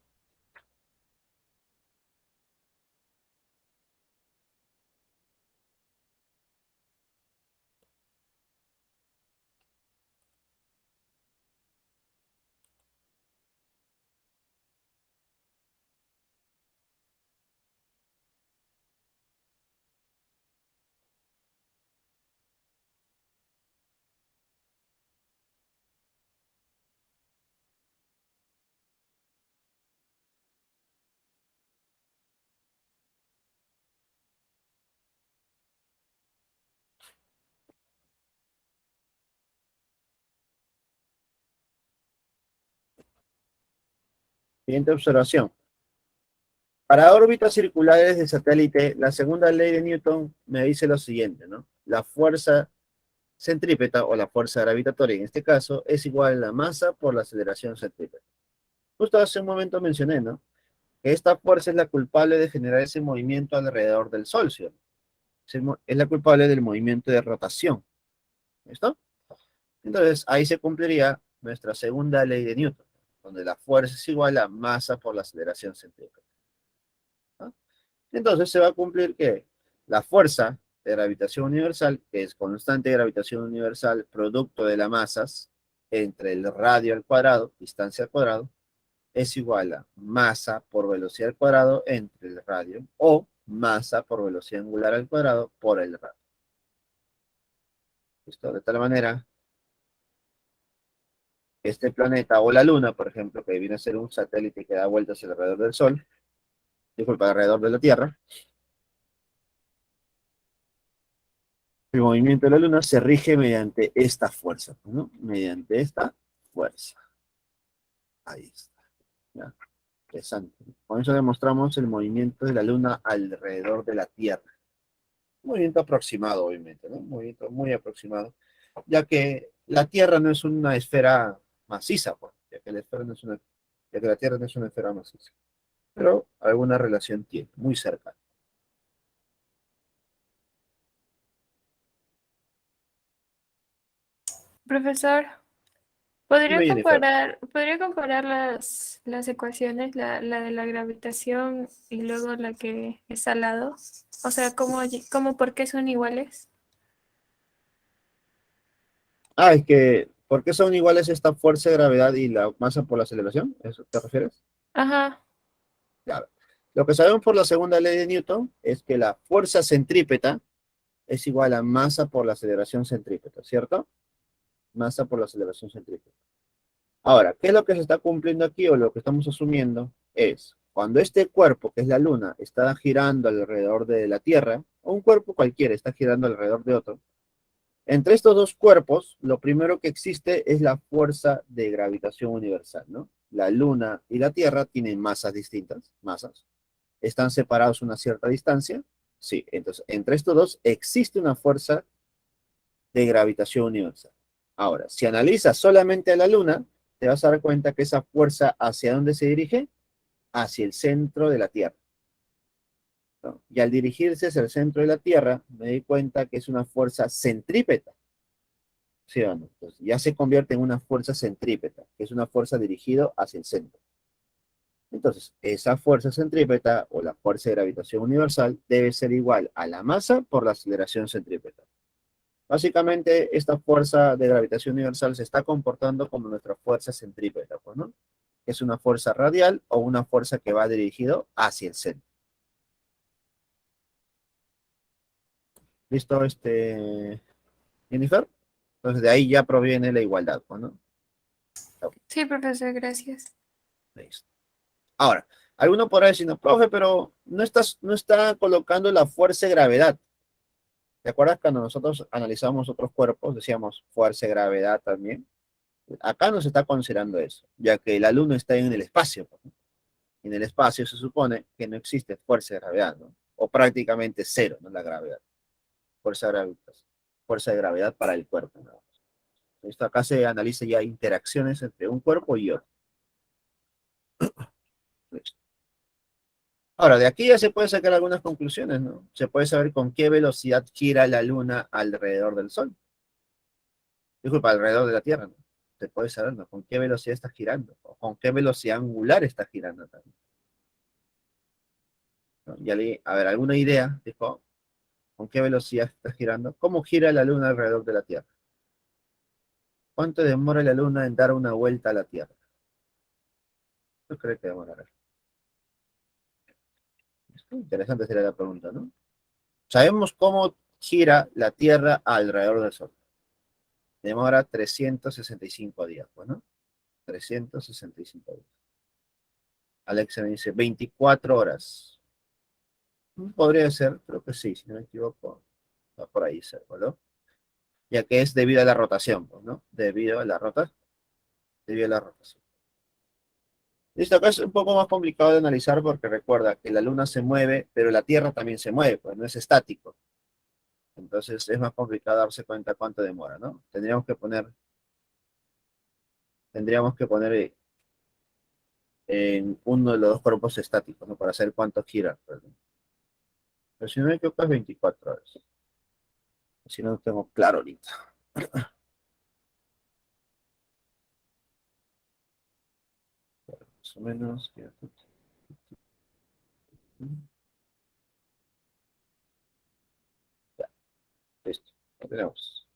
Siguiente observación. Para órbitas circulares de satélite, la segunda ley de Newton me dice lo siguiente, ¿no? La fuerza centrípeta o la fuerza gravitatoria en este caso es igual a la masa por la aceleración centrípeta. Justo hace un momento mencioné, ¿no? Que esta fuerza es la culpable de generar ese movimiento alrededor del Sol, ¿sí? Es la culpable del movimiento de rotación. ¿Listo? Entonces, ahí se cumpliría nuestra segunda ley de Newton, donde la fuerza es igual a masa por la aceleración centrípeta. ¿No? Entonces se va a cumplir que la fuerza de gravitación universal, que es constante de gravitación universal, producto de las masas entre el radio al cuadrado, distancia al cuadrado, es igual a masa por velocidad al cuadrado entre el radio, o masa por velocidad angular al cuadrado por el radio. ¿Listo? De tal manera que este planeta o la Luna, por ejemplo, que viene a ser un satélite que da vueltas alrededor del Sol, disculpa, alrededor de la Tierra, el movimiento de la Luna se rige mediante esta fuerza, ¿no? Mediante esta fuerza. Ahí está. ¿Ya? Interesante. Con eso demostramos el movimiento de la Luna alrededor de la Tierra. Un movimiento aproximado, obviamente, ¿no? Un movimiento muy aproximado, ya que la Tierra no es una esfera maciza, pues, ya que ya que la Tierra no es una esfera maciza. Pero alguna relación tiene, muy cercana. Profesor, Dime, Jennifer. podría comparar las ecuaciones, la de la gravitación y luego la que es al lado? O sea, ¿cómo por qué son iguales? Ah, es que, ¿por qué son iguales esta fuerza de gravedad y la masa por la aceleración? ¿Eso te refieres? Ajá, Claro. Lo que sabemos por la segunda ley de Newton es que la fuerza centrípeta es igual a masa por la aceleración centrípeta, ¿cierto? Masa por la aceleración centrípeta. Ahora, ¿qué es lo que se está cumpliendo aquí o lo que estamos asumiendo? Es cuando este cuerpo, que es la Luna, está girando alrededor de la Tierra, o un cuerpo cualquiera está girando alrededor de otro, entre estos dos cuerpos, lo primero que existe es la fuerza de gravitación universal, ¿no? La Luna y la Tierra tienen masas distintas, masas. ¿Están separados una cierta distancia? Sí, entonces entre estos dos existe una fuerza de gravitación universal. Ahora, si analizas solamente a la Luna, te vas a dar cuenta que esa fuerza hacia dónde se dirige, hacia el centro de la Tierra, ¿no? Y al dirigirse hacia el centro de la Tierra, me di cuenta que es una fuerza centrípeta. ¿Sí o no? Entonces, ya se convierte en una fuerza centrípeta, que es una fuerza dirigida hacia el centro. Entonces, esa fuerza centrípeta o la fuerza de gravitación universal debe ser igual a la masa por la aceleración centrípeta. Básicamente, esta fuerza de gravitación universal se está comportando como nuestra fuerza centrípeta, pues, ¿no? Es una fuerza radial o una fuerza que va dirigido hacia el centro. ¿Listo, Jennifer? Entonces, de ahí ya proviene la igualdad, pues, ¿no? sí, profesor, gracias. Listo. Ahora, alguno podrá decir, no, profe, pero no está colocando la fuerza de gravedad. ¿Te acuerdas cuando nosotros analizamos otros cuerpos, decíamos fuerza de gravedad también? Acá no se está considerando eso, ya que la Luna está en el espacio, ¿no? En el espacio se supone que no existe fuerza de gravedad, ¿no? O prácticamente cero, ¿no? La gravedad. Fuerza de gravedad, fuerza de gravedad para el cuerpo, ¿no? Esto acá se analiza ya interacciones entre un cuerpo y otro. Ahora, de aquí ya se puede sacar algunas conclusiones, ¿no? Se puede saber con qué velocidad gira la Luna alrededor del Sol. Disculpa, alrededor de la Tierra, ¿no? Se puede saber, ¿no? Con qué velocidad está girando, o con qué velocidad angular está girando también, ¿no? A ver, ¿alguna idea? Dijo, ¿con qué velocidad está girando? ¿Cómo gira la Luna alrededor de la Tierra? ¿Cuánto demora la Luna en dar una vuelta a la Tierra? ¿Qué cree que demorará? Interesante sería la pregunta, ¿no? Sabemos cómo gira la Tierra alrededor del Sol. Demora 365 días, bueno, 365 días. Alexa me dice 24 horas. Podría ser, creo que sí, si no me equivoco. Va por ahí cerca, ¿no? Ya que es debido a la rotación, pues, ¿no? Debido a la rotación. Listo, acá es un poco más complicado de analizar porque recuerda que la Luna se mueve, pero la Tierra también se mueve, pues no es estático. Entonces es más complicado darse cuenta cuánto demora, ¿no? Tendríamos que poner en uno de los dos cuerpos estáticos, ¿no? Para saber cuánto gira, perdón. Pero si no me equivoco es 24 horas. Si no lo tengo claro ahorita. Más o menos. Ya, listo. Lo tenemos.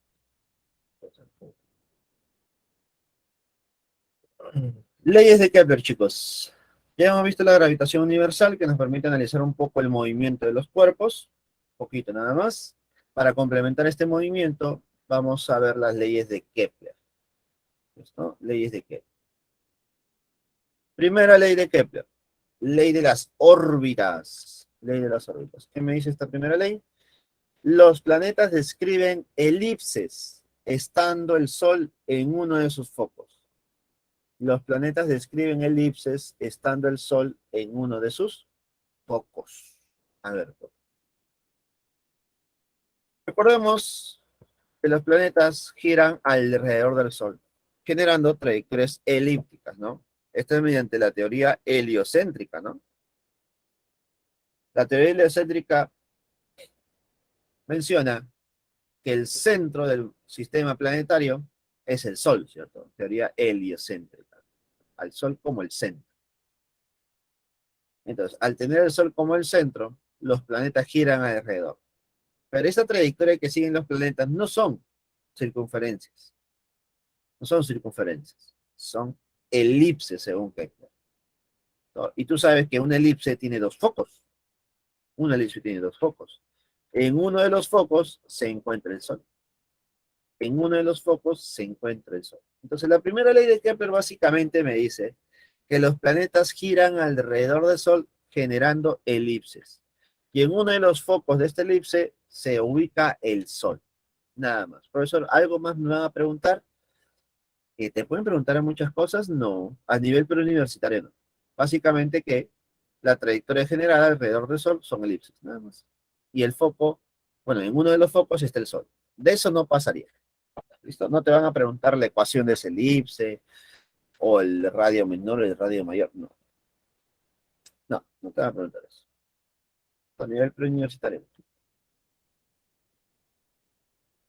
Leyes de Kepler, chicos. Ya hemos visto la gravitación universal que nos permite analizar un poco el movimiento de los cuerpos. Un poquito nada más. Para complementar este movimiento, vamos a ver las leyes de Kepler. ¿Listo? Leyes de Kepler. Primera ley de Kepler. Ley de las órbitas. Ley de las órbitas. ¿Qué me dice esta primera ley? Los planetas describen elipses estando el Sol en uno de sus focos. Los planetas describen elipses estando el Sol en uno de sus focos. A ver. Recordemos que los planetas giran alrededor del Sol, generando trayectorias elípticas, ¿no? Esto es mediante la teoría heliocéntrica, ¿no? La teoría heliocéntrica menciona que el centro del sistema planetario es el Sol, ¿cierto? Teoría heliocéntrica. Al Sol como el centro. Entonces, al tener el Sol como el centro, los planetas giran alrededor. Pero esta trayectoria que siguen los planetas no son circunferencias. No son circunferencias. Son elipses, según Kepler, ¿no? Y tú sabes que una elipse tiene dos focos. Una elipse tiene dos focos. En uno de los focos se encuentra el Sol. En uno de los focos se encuentra el Sol. Entonces, la primera ley de Kepler básicamente me dice que los planetas giran alrededor del Sol generando elipses. Y en uno de los focos de esta elipse se ubica el Sol. Nada más. Profesor, ¿algo más me van a preguntar? ¿Te pueden preguntar muchas cosas? No. A nivel preuniversitario no. Básicamente que la trayectoria generada alrededor del Sol son elipses, nada más. Y el foco, bueno, en uno de los focos está el Sol. De eso no pasaría. ¿Listo? No te van a preguntar la ecuación de ese elipse o el radio menor o el radio mayor. No. No, no te van a preguntar eso. A nivel preuniversitario.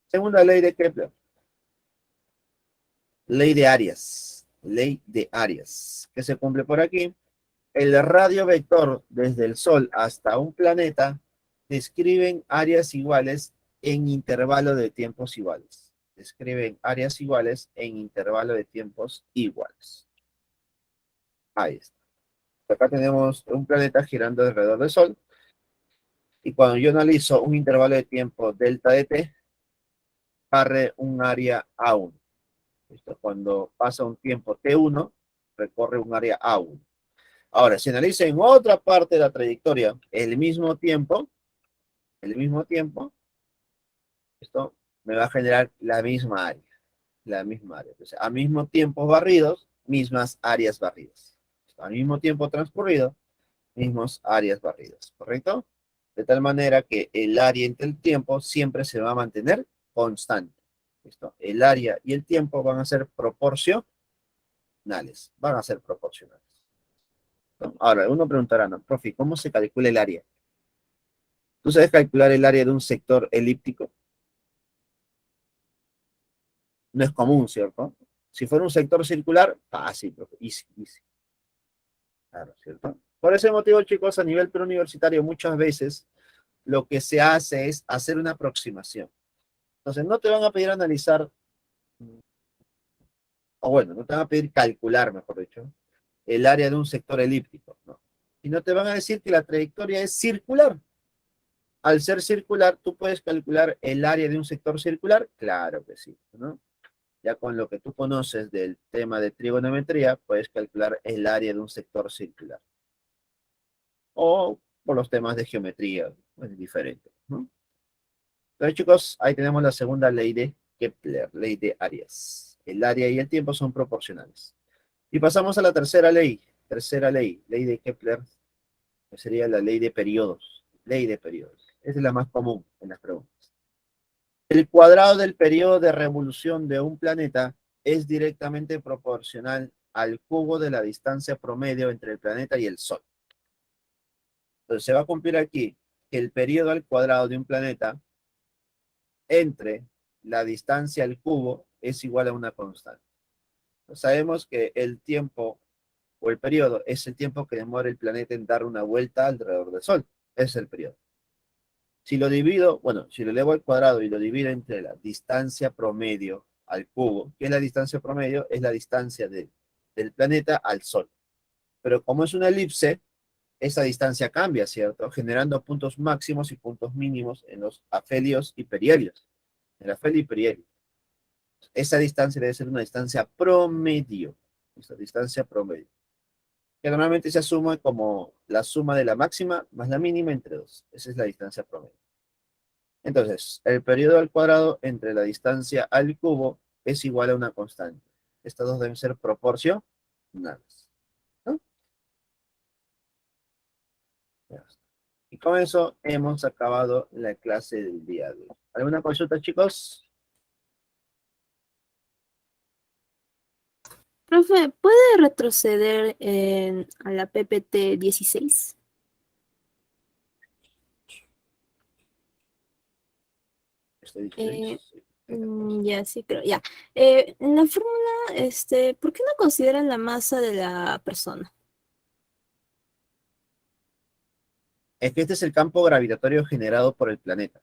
Segunda ley de Kepler. Ley de Arias. Ley de Arias. ¿Qué se cumple por aquí? El radio vector desde el Sol hasta un planeta describen áreas iguales en intervalo de tiempos iguales. Describen áreas iguales en intervalo de tiempos iguales. Ahí está. Acá tenemos un planeta girando alrededor del Sol. Y cuando yo analizo un intervalo de tiempo delta de t, corre un área A1. ¿Listo? Cuando pasa un tiempo T1, recorre un área A1. Ahora, si analiza en otra parte de la trayectoria el mismo tiempo, esto me va a generar la misma área. la misma área. Entonces, a mismo tiempo barridos, mismas áreas barridas. Al mismo tiempo transcurrido, mismos áreas barridas, ¿correcto? De tal manera que el área entre el tiempo siempre se va a mantener constante. ¿Listo? El área y el tiempo van a ser proporcionales. Van a ser proporcionales. ¿No? Ahora, uno preguntará, no, profe, ¿cómo se calcula el área? ¿Tú sabes calcular el área de un sector elíptico? No es común, ¿cierto? Si fuera un sector circular, fácil, profe, easy, easy. Claro, ¿cierto? Por ese motivo, chicos, a nivel preuniversitario, muchas veces lo que se hace es hacer una aproximación. Entonces, no te van a pedir analizar, o bueno, no te van a pedir calcular, mejor dicho, el área de un sector elíptico, ¿no? Sino te van a decir que la trayectoria es circular. Al ser circular, ¿tú puedes calcular el área de un sector circular? Claro que sí, ¿no? Ya con lo que tú conoces del tema de trigonometría, puedes calcular el área de un sector circular. O por los temas de geometría, es diferente, ¿no? Entonces, chicos, ahí tenemos la segunda ley de Kepler, ley de áreas. El área y el tiempo son proporcionales. Y pasamos a la tercera ley de Kepler, que sería la ley de periodos. Ley de periodos. Esa es la más común en las preguntas. El cuadrado del periodo de revolución de un planeta es directamente proporcional al cubo de la distancia promedio entre el planeta y el Sol. Entonces se va a cumplir aquí que el periodo al cuadrado de un planeta entre la distancia al cubo es igual a una constante. Sabemos que el tiempo o el periodo es el tiempo que demora el planeta en dar una vuelta alrededor del Sol. Es el periodo. Si lo divido, bueno, si lo elevo al cuadrado y lo divido entre la distancia promedio al cubo, ¿qué es la distancia promedio? Es la distancia del planeta al Sol. Pero como es una elipse, esa distancia cambia, ¿cierto? Generando puntos máximos y puntos mínimos en los afelios y perihelios. En el afelio y perihelio. Esa distancia debe ser una distancia promedio. Esa distancia promedio. Que normalmente se asume como la suma de la máxima más la mínima entre dos. Esa es la distancia promedio. Entonces, el periodo al cuadrado entre la distancia al cubo es igual a una constante. Estas dos deben ser proporcionales, ¿no? Ya está. Y con eso hemos acabado la clase del día de hoy. ¿Alguna consulta, chicos? Profe, ¿puede retroceder a la PPT 16? Estoy Eh, sí. ya, sí, creo, ya. En la fórmula, ¿por qué no consideran la masa de la persona? Es que este es el campo gravitatorio generado por el planeta.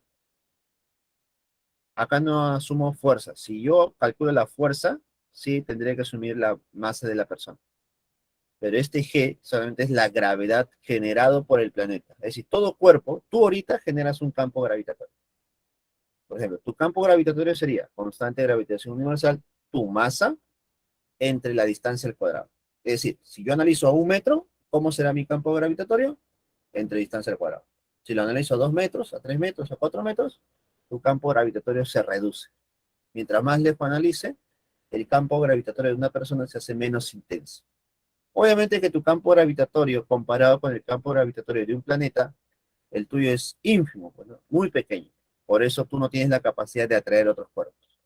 Acá no asumo fuerza. Si yo calculo la fuerza, sí tendría que asumir la masa de la persona. Pero este G solamente es la gravedad generado por el planeta. Es decir, todo cuerpo, tú ahorita generas un campo gravitatorio. Por ejemplo, tu campo gravitatorio sería constante de gravitación universal, tu masa entre la distancia al cuadrado. Es decir, si yo analizo a 1 metro, ¿cómo será mi campo gravitatorio? Entre distancia al cuadrado. Si lo analizo a 2 metros, a 3 metros, a 4 metros, tu campo gravitatorio se reduce. Mientras más lejos analice, el campo gravitatorio de una persona se hace menos intenso. Obviamente que tu campo gravitatorio, comparado con el campo gravitatorio de un planeta, el tuyo es ínfimo, bueno, muy pequeño. Por eso tú no tienes la capacidad de atraer otros cuerpos.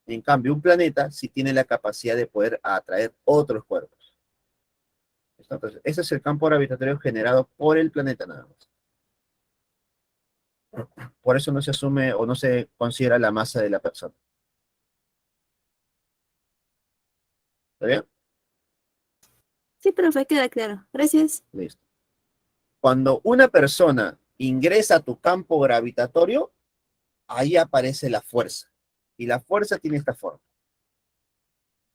En cambio, un planeta sí tiene la capacidad de poder atraer otros cuerpos. Entonces, ese es el campo gravitatorio generado por el planeta nada más. Por eso no se asume o no se considera la masa de la persona. ¿Está bien? Sí, profe, queda claro. Gracias. Listo. Cuando una persona ingresa a tu campo gravitatorio, ahí aparece la fuerza. Y la fuerza tiene esta forma.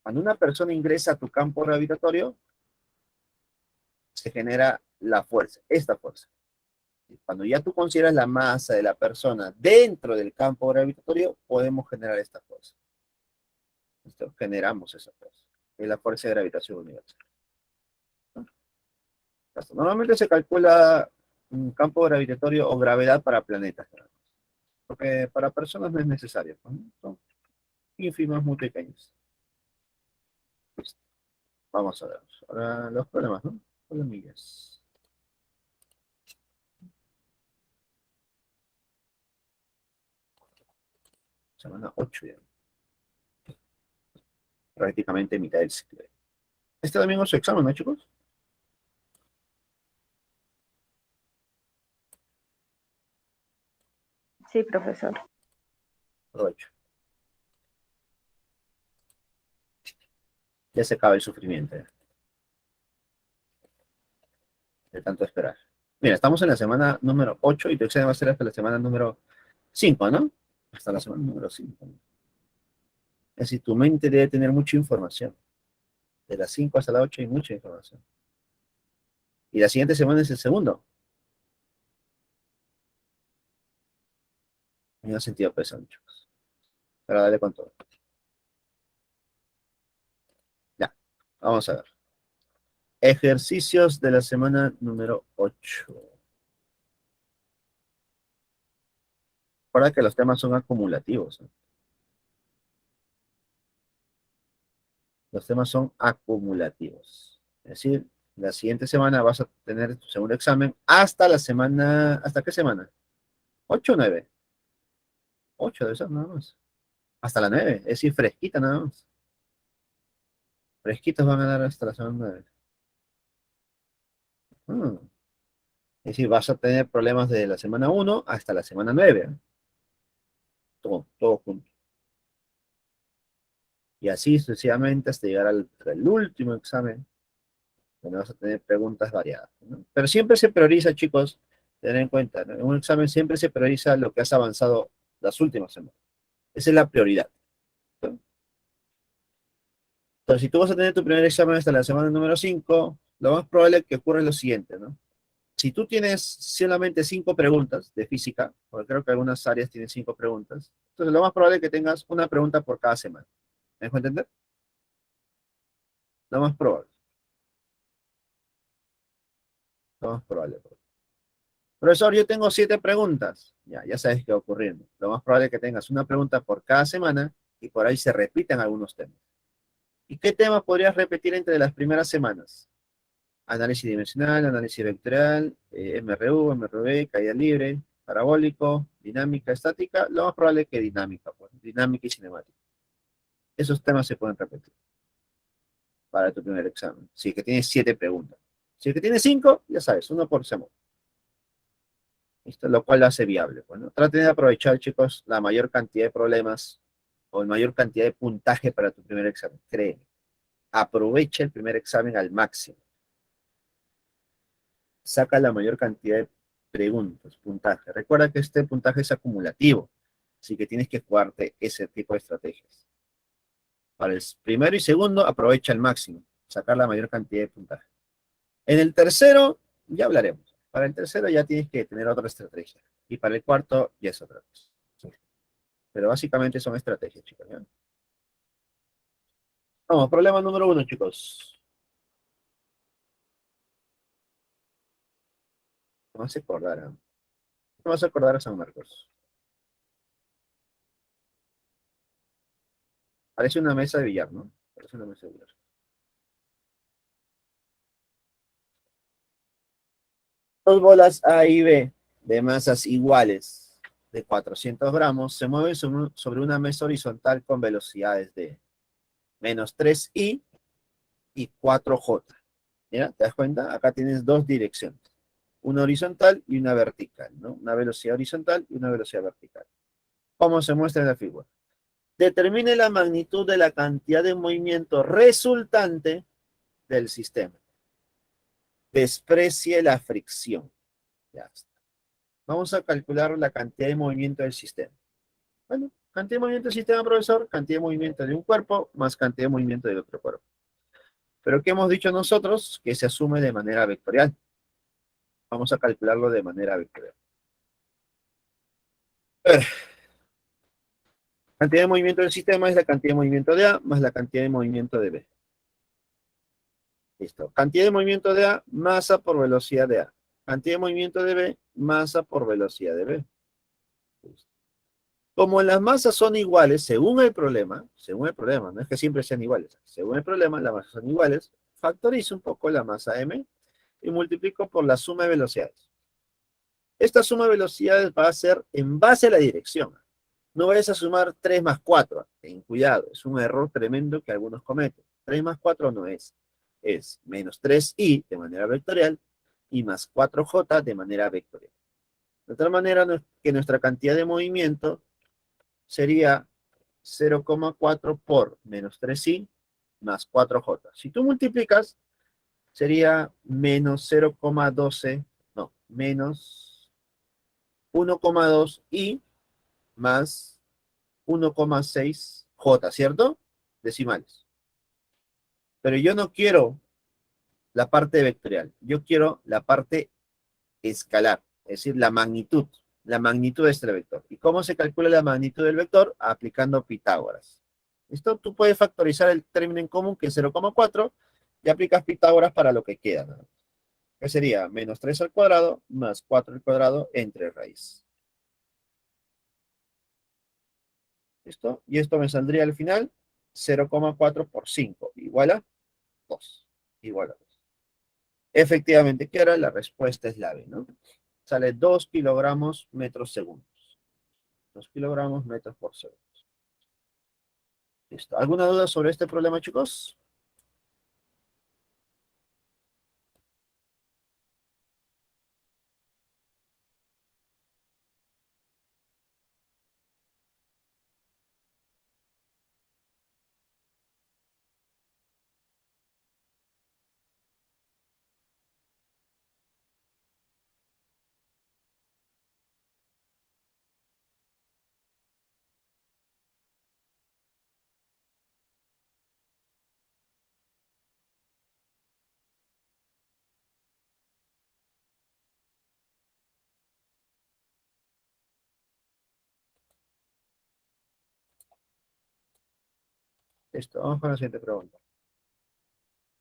Cuando una persona ingresa a tu campo gravitatorio, se genera la fuerza, esta fuerza. Cuando ya tú consideras la masa de la persona dentro del campo gravitatorio, podemos generar esta fuerza. ¿Listo? Generamos esa fuerza. Es la fuerza de gravitación universal. Normalmente se calcula un campo gravitatorio o gravedad para planetas. Porque para personas no es necesario, ¿no? ínfimas, muy pequeñas. Listo. Vamos a ver. Ahora los problemas, ¿no? Problemillas. Semana 8 ya. Prácticamente mitad del ciclo. Este domingo es su examen, ¿no, chicos? Sí, profesor. Aprovecho. Ya se acaba el sufrimiento ya, de tanto esperar. Mira, estamos en la semana número 8 y tu examen va a ser hasta la semana número 5, ¿no? Hasta la semana número 5. Es decir, tu mente debe tener mucha información. De las 5 hasta la 8 hay mucha información. Y la siguiente semana es el segundo. En ese sentido pesado, chicos. Pero dale con todo. Ya, vamos a ver. Ejercicios de la semana número 8. Recuerda que los temas son acumulativos, ¿no? Los temas son acumulativos. Es decir, la siguiente semana vas a tener tu segundo examen hasta la semana, ¿hasta qué semana? 8 o 9. 8 debe ser nada más. Hasta la 9, es decir, fresquita nada más. Fresquitos van a dar hasta la semana 9. Mm. Es decir, vas a tener problemas de la semana 1 hasta la semana 9. ¿Eh? Todo junto. Y así sucesivamente hasta llegar al último examen, donde vas a tener preguntas variadas, ¿no? Pero siempre se prioriza, chicos, tener en cuenta, ¿no? En un examen siempre se prioriza lo que has avanzado las últimas semanas. Esa es la prioridad, ¿no? Entonces, si tú vas a tener tu primer examen hasta la semana número 5, lo más probable es que ocurra lo siguiente, ¿no? Si tú tienes solamente 5 preguntas de física, porque creo que algunas áreas tienen 5 preguntas, entonces lo más probable es que tengas una pregunta por cada semana. ¿Me dejo entender? Lo más probable. Lo más probable. Profesor, yo tengo 7 preguntas. Ya sabes qué va ocurriendo. Lo más probable es que tengas una pregunta por cada semana y por ahí se repitan algunos temas. ¿Y qué temas podrías repetir entre las primeras semanas? Análisis dimensional, análisis vectorial, MRU, MRV, caída libre, parabólico, dinámica, estática. Lo más probable es que dinámica, pues, dinámica y cinemática. Esos temas se pueden repetir para tu primer examen. Si es que tienes 7 preguntas. Si es que tienes 5, ya sabes, uno por semana. ¿Listo? Lo cual lo hace viable. Bueno, traten de aprovechar, chicos, la mayor cantidad de problemas o la mayor cantidad de puntaje para tu primer examen. Créeme. Aprovecha el primer examen al máximo. Saca la mayor cantidad de preguntas, puntaje. Recuerda que este puntaje es acumulativo, así que tienes que jugarte ese tipo de estrategias. Para el primero y segundo, aprovecha al máximo, sacar la mayor cantidad de puntaje. En el tercero, ya hablaremos. Para el tercero ya tienes que tener otra estrategia. Y para el cuarto, ya es otra cosa. Pero básicamente son estrategias, chicos. ¿Ya? Vamos, problema número 1, chicos. Vamos a acordar, ¿eh? Vamos a acordar a San Marcos. Parece una mesa de billar, ¿no? Parece una mesa de billar. Dos bolas A y B de masas iguales de 400 gramos se mueven sobre una mesa horizontal con velocidades de menos 3i y 4j. ¿Ya? ¿Te das cuenta? Acá tienes dos direcciones. Una horizontal y una vertical, ¿no? Una velocidad horizontal y una velocidad vertical. ¿Cómo se muestra en la figura? Determine la magnitud de la cantidad de movimiento resultante del sistema. Desprecie la fricción. Ya está. Vamos a calcular la cantidad de movimiento del sistema. Bueno, cantidad de movimiento del sistema, profesor, cantidad de movimiento de un cuerpo más cantidad de movimiento del otro cuerpo. Pero ¿qué hemos dicho nosotros? Que se asume de manera vectorial. Vamos a calcularlo de manera vectorial. A ver, cantidad de movimiento del sistema es la cantidad de movimiento de A más la cantidad de movimiento de B. Listo. Cantidad de movimiento de A, masa por velocidad de A. Cantidad de movimiento de B, masa por velocidad de B. Listo. Como las masas son iguales, según el problema, no es que siempre sean iguales, según el problema, las masas son iguales, factorizo un poco la masa m y multiplico por la suma de velocidades. Esta suma de velocidades va a ser en base a la dirección. No vayas a sumar 3 más 4. Ten cuidado, es un error tremendo que algunos cometen. 3 más 4 no es. Es menos 3i de manera vectorial y más 4j de manera vectorial. De tal manera que nuestra cantidad de movimiento sería 0,4 por menos 3i más 4j. Si tú multiplicas, sería menos 0,12, no, menos 1,2i más 1,6j, ¿cierto? Decimales. Pero yo no quiero la parte vectorial, yo quiero la parte escalar, es decir, la magnitud de este vector. ¿Y cómo se calcula la magnitud del vector? Aplicando Pitágoras. ¿Listo? Tú puedes factorizar el término en común, que es 0,4, y aplicas Pitágoras para lo que queda, ¿no? Que sería menos 3 al cuadrado más 4 al cuadrado entre raíz. ¿Listo? Y esto me saldría al final 0,4 por 5, igual a 2. Igual a 2. Efectivamente, ¿qué era? La respuesta es la B, ¿no? Sale 2 kilogramos metros segundos. 2 kilogramos metros por segundo. ¿Listo? ¿Alguna duda sobre este problema, chicos? Listo, vamos con la siguiente pregunta.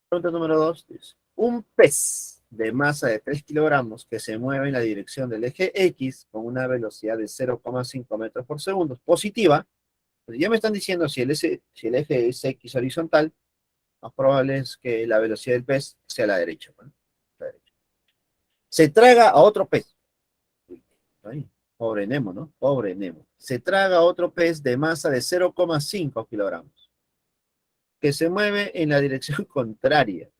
Pregunta número 2 dice, un pez de masa de 3 kilogramos que se mueve en la dirección del eje X con una velocidad de 0,5 metros por segundo positiva, pues ya me están diciendo si si el eje es X horizontal, más probable es que la velocidad del pez sea a la derecha, ¿no? La derecha. Se traga a otro pez. Ay, pobre Nemo, ¿no? Pobre Nemo. Se traga a otro pez de masa de 0,5 kilogramos, que se mueve en la dirección contraria.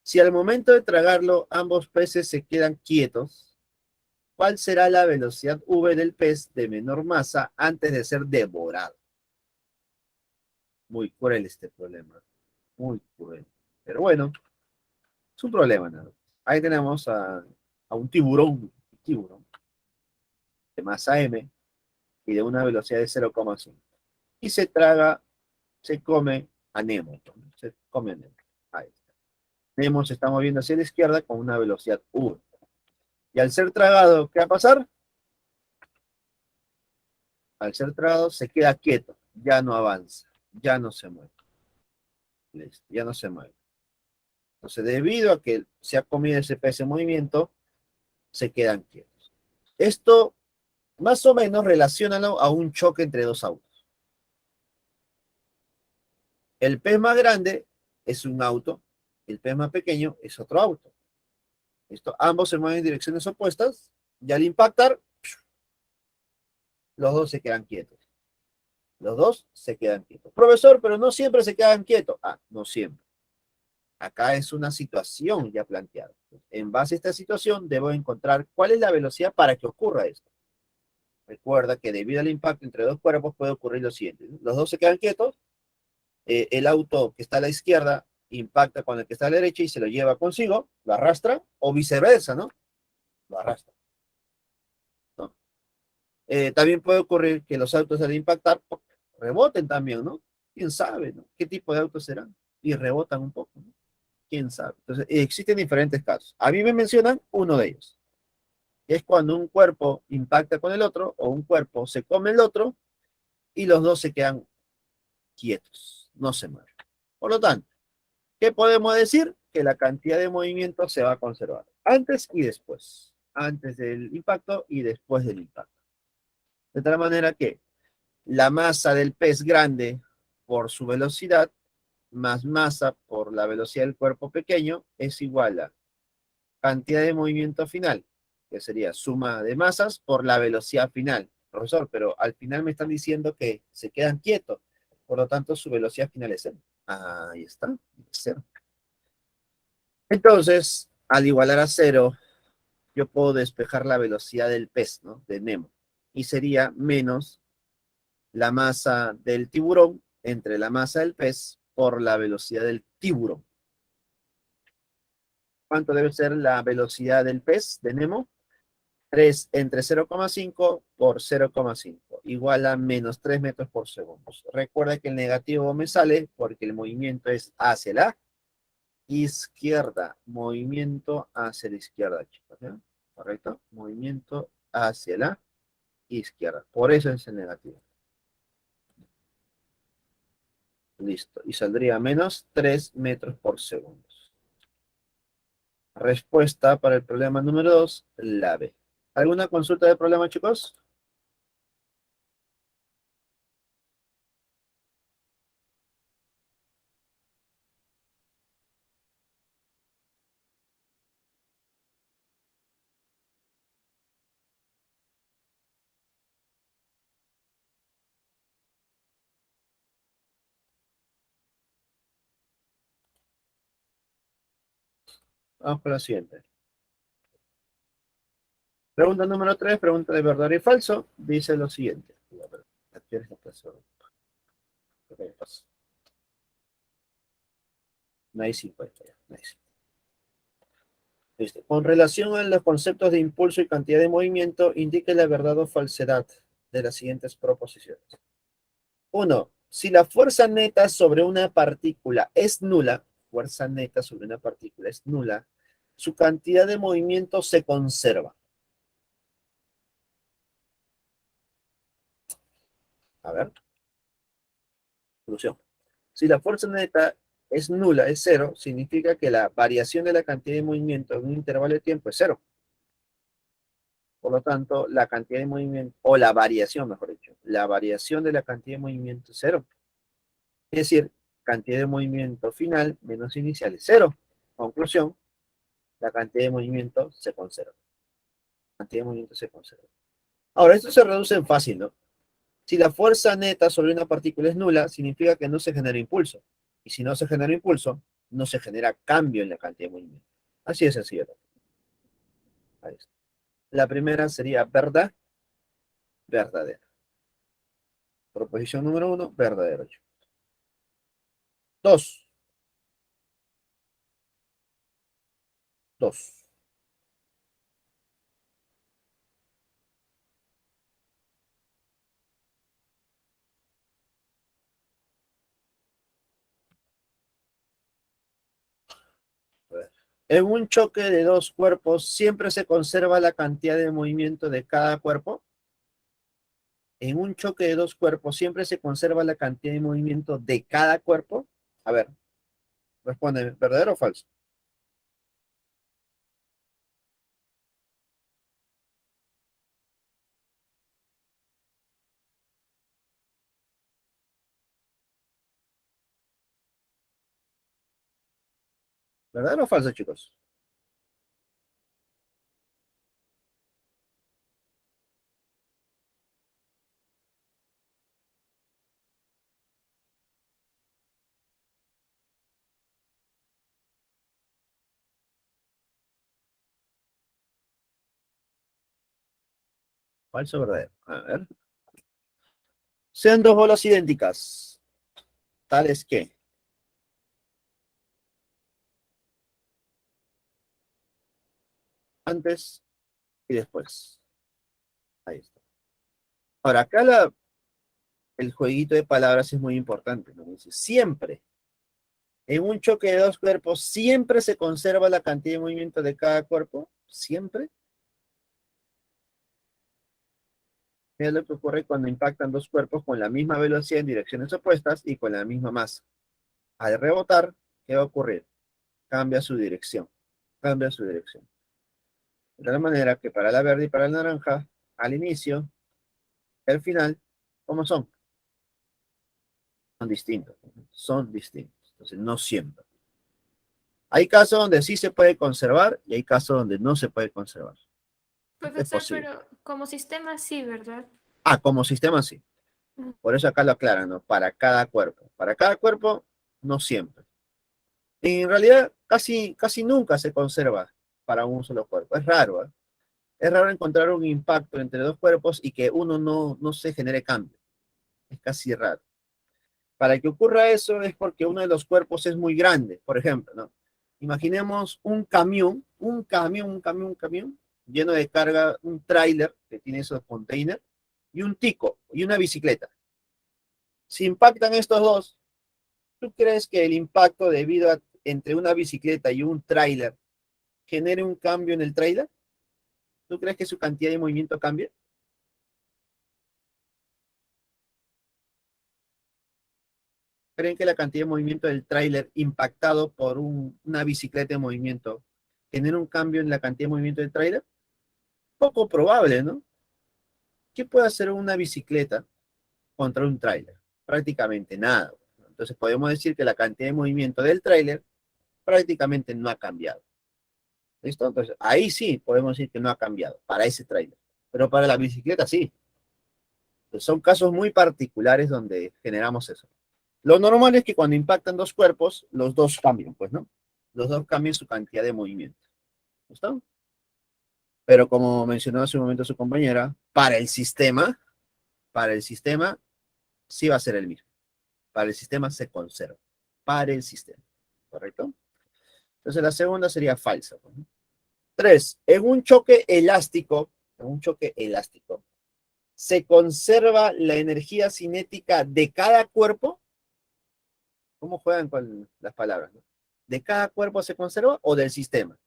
Si al momento de tragarlo ambos peces se quedan quietos, ¿cuál será la velocidad v del pez de menor masa antes de ser devorado? Muy cruel este problema. Muy cruel. Pero bueno, es un problema, ¿no? Ahí tenemos a un tiburón de masa m y de una velocidad de 0,5. Y se come a Nemo. Se come a Nemo. Ahí está. Nemo se está moviendo hacia la izquierda con una velocidad v. Y al ser tragado, ¿qué va a pasar? Al ser tragado se queda quieto, ya no avanza, ya no se mueve. Listo, ya no se mueve. Entonces, debido a que se ha comido ese pez en movimiento, se quedan quietos. Esto, más o menos, relaciónalo a un choque entre dos autos. El pez más grande es un auto, el pez más pequeño es otro auto. Ambos se mueven en direcciones opuestas, y al impactar, los dos se quedan quietos. Los dos se quedan quietos. Profesor, pero no siempre se quedan quietos. Ah, no siempre. Acá es una situación ya planteada. En base a esta situación, debo encontrar cuál es la velocidad para que ocurra esto. Recuerda que debido al impacto entre dos cuerpos puede ocurrir lo siguiente. Los dos se quedan quietos, el auto que está a la izquierda impacta con el que está a la derecha y se lo lleva consigo, lo arrastra, o viceversa, ¿no? Lo arrastra. ¿No? También puede ocurrir que los autos al impactar reboten también, ¿no? ¿Quién sabe, ¿no? ¿Qué tipo de autos serán? Y rebotan un poco, ¿no? ¿Quién sabe? Entonces, existen diferentes casos. A mí me mencionan uno de ellos. Es cuando un cuerpo impacta con el otro o un cuerpo se come el otro y los dos se quedan quietos, no se mueven. Por lo tanto, ¿qué podemos decir? Que la cantidad de movimiento se va a conservar antes y después. Antes del impacto y después del impacto. De tal manera que la masa del pez grande por su velocidad más masa por la velocidad del cuerpo pequeño es igual a cantidad de movimiento final, que sería suma de masas por la velocidad final. Profesor, pero al final me están diciendo que se quedan quietos, por lo tanto su velocidad final es cero. Ahí está, cero. Entonces, al igualar a cero, yo puedo despejar la velocidad del pez, ¿no? De Nemo. Y sería menos la masa del tiburón entre la masa del pez por la velocidad del tiburón. ¿Cuánto debe ser la velocidad del pez de Nemo? 3 entre 0,5 por 0,5, igual a menos 3 metros por segundo. Recuerda que el negativo me sale porque el movimiento es hacia la izquierda. Movimiento hacia la izquierda, chicos, ¿ya? ¿Correcto? Movimiento hacia la izquierda. Por eso es el negativo. Listo. Y saldría menos 3 metros por segundo. Respuesta para el problema número 2, la B. ¿Alguna consulta de problema, chicos? Vamos con la siguiente. Pregunta número 3, pregunta de verdadero y falso. Dice lo siguiente. Aquí es la clase. Ok, paso. Nice 50. Nice. Listo. Con relación a los conceptos de impulso y cantidad de movimiento, indique la verdad o falsedad de las siguientes proposiciones. 1. Si la fuerza neta sobre una partícula es nula, fuerza neta sobre una partícula es nula, su cantidad de movimiento se conserva. A ver. Solución. Si la fuerza neta es nula, es cero, significa que la variación de la cantidad de movimiento en un intervalo de tiempo es cero. Por lo tanto, la cantidad de movimiento, o la variación, mejor dicho, la variación de la cantidad de movimiento es cero. Es decir, cantidad de movimiento final menos inicial es cero. Conclusión, la cantidad de movimiento se conserva. La cantidad de movimiento se conserva. Ahora, esto se reduce en fácil, ¿no? Si la fuerza neta sobre una partícula es nula, significa que no se genera impulso. Y si no se genera impulso, no se genera cambio en la cantidad de movimiento. Así de sencillo. Ahí está. La primera sería verdad, verdadera. Proposición número 1, verdadero. 2. 2. En un choque de dos cuerpos, ¿siempre se conserva la cantidad de movimiento de cada cuerpo? En un choque de dos cuerpos, ¿siempre se conserva la cantidad de movimiento de cada cuerpo? A ver, responde, ¿verdadero o falso? ¿Verdadero o falso, chicos? Falso o verdadero. A ver. Sean dos bolas idénticas, tales que antes y después. Ahí está. Ahora, acá el jueguito de palabras es muy importante, ¿no? Dice, siempre, en un choque de dos cuerpos, siempre se conserva la cantidad de movimiento de cada cuerpo. Siempre. Es lo que ocurre cuando impactan dos cuerpos con la misma velocidad en direcciones opuestas y con la misma masa. Al rebotar, ¿qué va a ocurrir? Cambia su dirección. Cambia su dirección. De tal manera que para la verde y para la naranja, al inicio, al final, ¿cómo son? Son distintos. Son distintos. Entonces, no siempre. Hay casos donde sí se puede conservar y hay casos donde no se puede conservar. Es Profesor, posible. pero como sistema sí, ¿verdad? Ah, como sistema sí. Mm. Por eso acá lo aclaran, ¿no? Para cada cuerpo. Para cada cuerpo, no siempre. En realidad, casi nunca se conserva para un solo cuerpo. Es raro, ¿eh? Es raro encontrar un impacto entre dos cuerpos y que uno no se genere cambio. Es casi raro. Para que ocurra eso es porque uno de los cuerpos es muy grande. Por ejemplo, ¿no? Imaginemos un camión lleno de carga, un tráiler que tiene esos containers y un tico y una bicicleta. Si impactan estos dos, ¿tú crees que el impacto entre una bicicleta y un tráiler genere un cambio en el tráiler? ¿Tú crees que su cantidad de movimiento cambie? ¿Creen que la cantidad de movimiento del tráiler impactado por una bicicleta en movimiento genera un cambio en la cantidad de movimiento del tráiler? Poco probable, ¿no? ¿Qué puede hacer una bicicleta contra un tráiler? Prácticamente nada. Entonces podemos decir que la cantidad de movimiento del tráiler prácticamente no ha cambiado. ¿Listo? Entonces ahí sí podemos decir que no ha cambiado para ese tráiler. Pero para la bicicleta sí. Entonces, son casos muy particulares donde generamos eso. Lo normal es que cuando impactan dos cuerpos, los dos cambian, pues, ¿no? Los dos cambian su cantidad de movimiento. ¿Listo? Pero como mencionó hace un momento su compañera, para el sistema sí va a ser el mismo. Para el sistema se conserva. Para el sistema. ¿Correcto? Entonces la segunda sería falsa. Pues, ¿no? 3. En un choque elástico, ¿se conserva la energía cinética de cada cuerpo? ¿Cómo juegan con las palabras? ¿No? ¿De cada cuerpo se conserva o del sistema?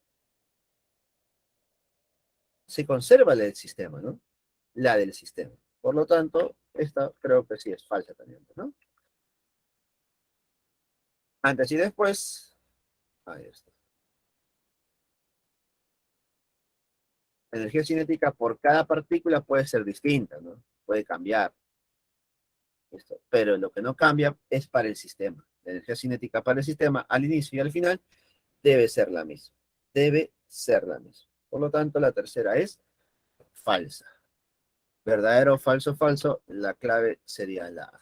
Se conserva la del sistema, ¿no? La del sistema. Por lo tanto, esta creo que sí es falsa también, ¿no? Antes y después, ahí está. La energía cinética por cada partícula puede ser distinta, ¿no? Puede cambiar. Esto. Pero lo que no cambia es para el sistema. La energía cinética para el sistema al inicio y al final debe ser la misma. Debe ser la misma. Por lo tanto, la tercera es falsa. Verdadero, falso, falso. La clave sería la A.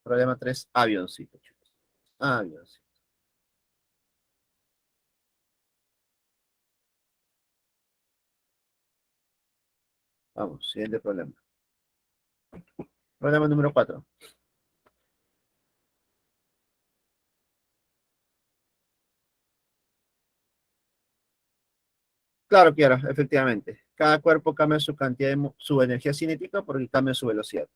Problema 3, avioncito, chicos. Avioncito. Vamos, siguiente problema. Problema número 4. Claro, Kiara, efectivamente. Cada cuerpo cambia su cantidad su energía cinética porque cambia su velocidad.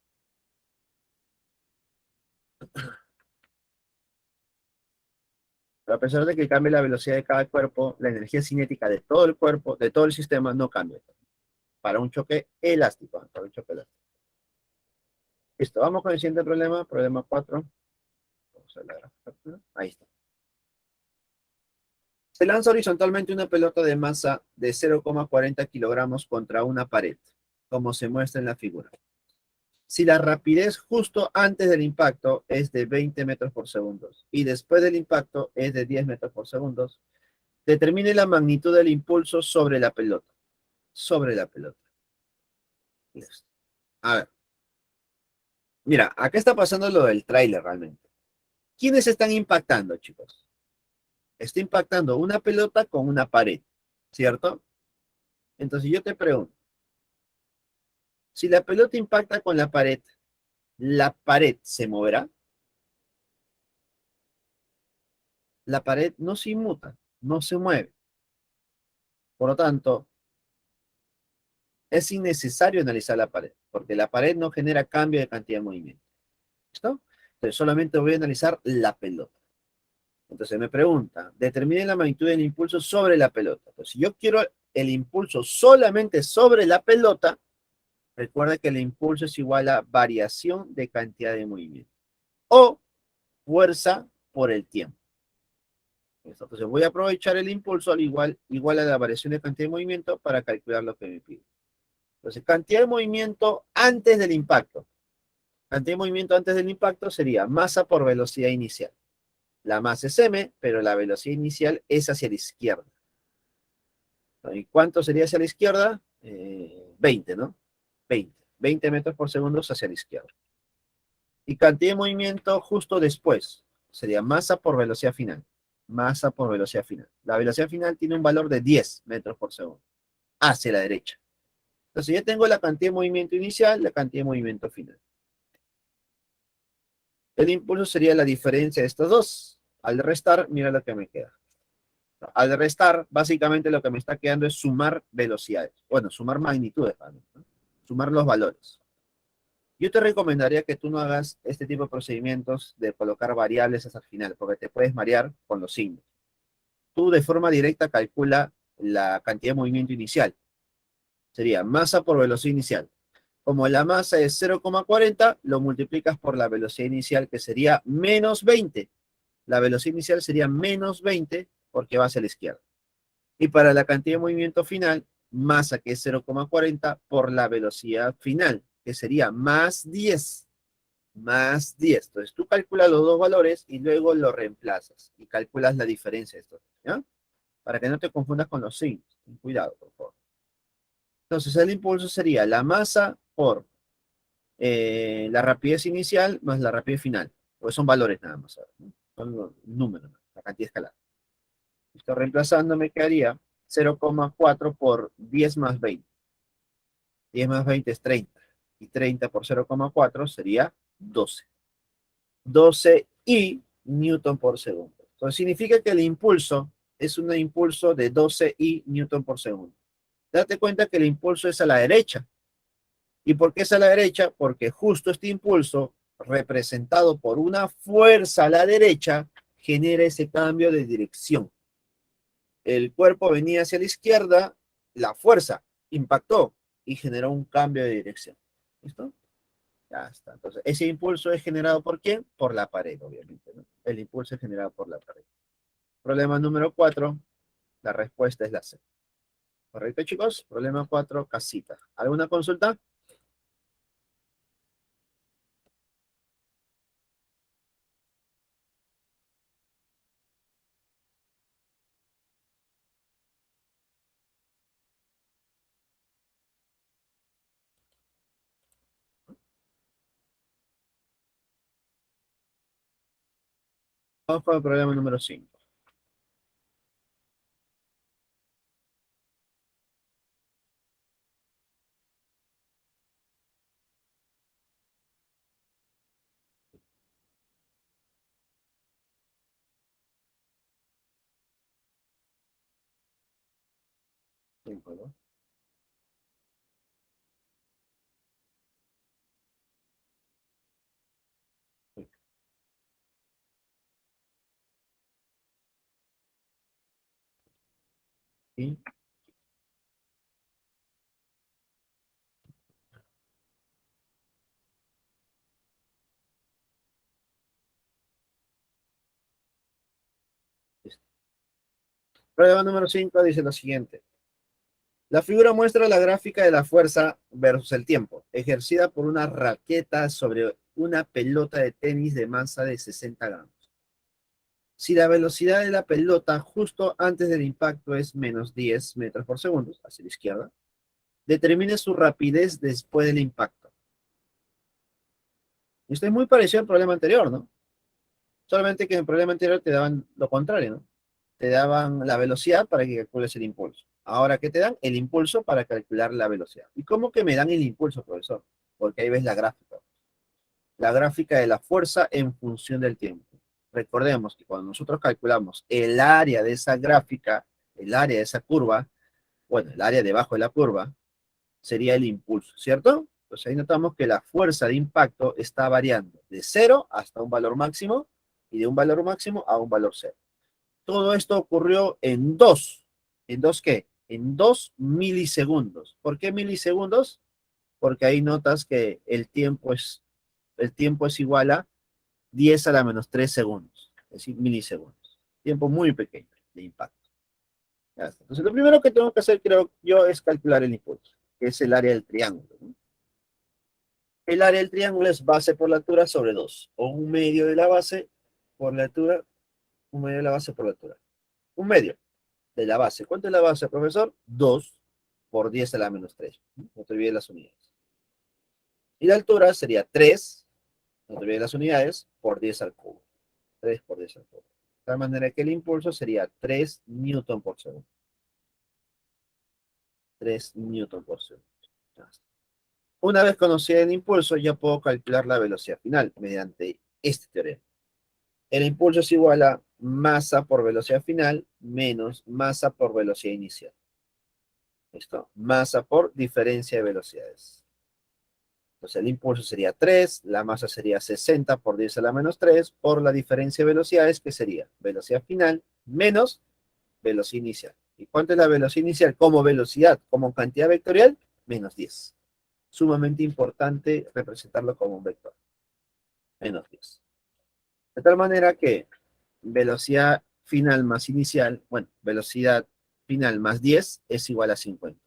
Pero a pesar de que cambie la velocidad de cada cuerpo, la energía cinética de todo el cuerpo, de todo el sistema, no cambia. Para un choque elástico. Para un choque elástico. Listo, vamos con el siguiente problema. Problema 4. Vamos a ahí está. Se lanza horizontalmente una pelota de masa de 0,40 kilogramos contra una pared, como se muestra en la figura. Si la rapidez justo antes del impacto es de 20 metros por segundo y después del impacto es de 10 metros por segundo, determine la magnitud del impulso sobre la pelota. Sobre la pelota. Listo. A ver. Mira, acá está pasando lo del tráiler realmente. ¿Quiénes están impactando, chicos? Está impactando una pelota con una pared, ¿cierto? Entonces yo te pregunto, si la pelota impacta con la pared se moverá. La pared no se inmuta, no se mueve. Por lo tanto, es innecesario analizar la pared, porque la pared no genera cambio de cantidad de movimiento. ¿Listo? Entonces solamente voy a analizar la pelota. Entonces me pregunta, determine la magnitud del impulso sobre la pelota. Entonces, si yo quiero el impulso solamente sobre la pelota, recuerda que el impulso es igual a variación de cantidad de movimiento o fuerza por el tiempo. Entonces voy a aprovechar el impulso igual a la variación de cantidad de movimiento para calcular lo que me pide. Entonces, cantidad de movimiento antes del impacto. Cantidad de movimiento antes del impacto sería masa por velocidad inicial. La masa es m, pero la velocidad inicial es hacia la izquierda. ¿Y cuánto sería hacia la izquierda? 20, ¿no? 20 metros por segundo hacia la izquierda. Y cantidad de movimiento justo después sería masa por velocidad final. Masa por velocidad final. La velocidad final tiene un valor de 10 metros por segundo hacia la derecha. Entonces ya tengo la cantidad de movimiento inicial, la cantidad de movimiento final. El impulso sería la diferencia de estos dos. Al restar, mira lo que me queda. Al restar, básicamente lo que me está quedando es sumar velocidades. Bueno, sumar magnitudes, ¿no? Sumar los valores. Yo te recomendaría que tú no hagas este tipo de procedimientos de colocar variables hasta el final, porque te puedes marear con los signos. Tú de forma directa calcula la cantidad de movimiento inicial. Sería masa por velocidad inicial. Como la masa es 0,40, lo multiplicas por la velocidad inicial, que sería menos 20. La velocidad inicial sería menos 20 porque va hacia la izquierda. Y para la cantidad de movimiento final, masa, que es 0,40, por la velocidad final, que sería más 10. Más 10. Entonces tú calculas los dos valores y luego lo reemplazas. Y calculas la diferencia de estos, ¿ya? Para que no te confundas con los signos. Ten cuidado, por favor. Entonces el impulso sería la masa por la rapidez inicial más la rapidez final. Pues son valores nada más, ¿no? Son los números, la cantidad escalar. Estoy reemplazando, me quedaría 0,4 por 10 más 20. 10 más 20 es 30. Y 30 por 0,4 sería 12. 12 y newton por segundo. Entonces significa que el impulso es un impulso de 12 y newton por segundo. Date cuenta que el impulso es a la derecha. ¿Y por qué es a la derecha? Porque justo este impulso, representado por una fuerza a la derecha, genera ese cambio de dirección. El cuerpo venía hacia la izquierda, la fuerza impactó y generó un cambio de dirección. ¿Listo? Ya está. Entonces, ese impulso es generado ¿por quién? Por la pared, obviamente, ¿no? El impulso es generado por la pared. Problema número 4, la respuesta es la C. ¿Correcto, chicos? Problema 4, casita. ¿Alguna consulta? Vamos con el problema número 5. ¿No? ¿Sí? Listo. Problema número 5 dice lo siguiente. La figura muestra la gráfica de la fuerza versus el tiempo, ejercida por una raqueta sobre una pelota de tenis de masa de 60 gramos. Si la velocidad de la pelota justo antes del impacto es menos 10 metros por segundo, hacia la izquierda, determine su rapidez después del impacto. Esto es muy parecido al problema anterior, ¿no? Solamente que en el problema anterior te daban lo contrario, ¿no? Te daban la velocidad para que calcules el impulso. Ahora, ¿qué te dan? El impulso para calcular la velocidad. ¿Y cómo que me dan el impulso, profesor? Porque ahí ves la gráfica. La gráfica de la fuerza en función del tiempo. Recordemos que cuando nosotros calculamos el área de esa gráfica, el área de esa curva, bueno, el área debajo de la curva, sería el impulso, ¿cierto? Entonces ahí notamos que la fuerza de impacto está variando de 0 hasta un valor máximo y de un valor máximo a un valor 0. Todo esto ocurrió en ¿En 2 qué? En 2 milisegundos. ¿Por qué milisegundos? Porque ahí notas que el tiempo es igual a 10 a la menos 3 segundos. Es decir, milisegundos. Tiempo muy pequeño de impacto. Ya está. Entonces, lo primero que tengo que hacer, creo yo, es calcular el impulso. que es el área del triángulo, ¿no? El área del triángulo es base por la altura sobre 2, o un medio de la base por la altura, un medio de la base por la altura. Un medio de la base. ¿Cuánto es la base, profesor? 2 por 10 a la menos 3. No te olvides las unidades. Y la altura sería 3, no te olvides las unidades, por 10 al cubo. 3 por 10 al cubo. De tal manera que el impulso sería 3 newton por segundo. 3 newton por segundo. Una vez conocido el impulso, ya puedo calcular la velocidad final mediante este teorema. El impulso es igual a masa por velocidad final menos masa por velocidad inicial. ¿Listo? Masa por diferencia de velocidades. Entonces el impulso sería 3, la masa sería 60 por 10 a la menos 3 por la diferencia de velocidades, que sería velocidad final menos velocidad inicial. ¿Y cuánto es la velocidad inicial? Como velocidad, como cantidad vectorial, menos 10. Sumamente importante representarlo como un vector. Menos 10. De tal manera que velocidad final más inicial, bueno, velocidad final más 10 es igual a 50.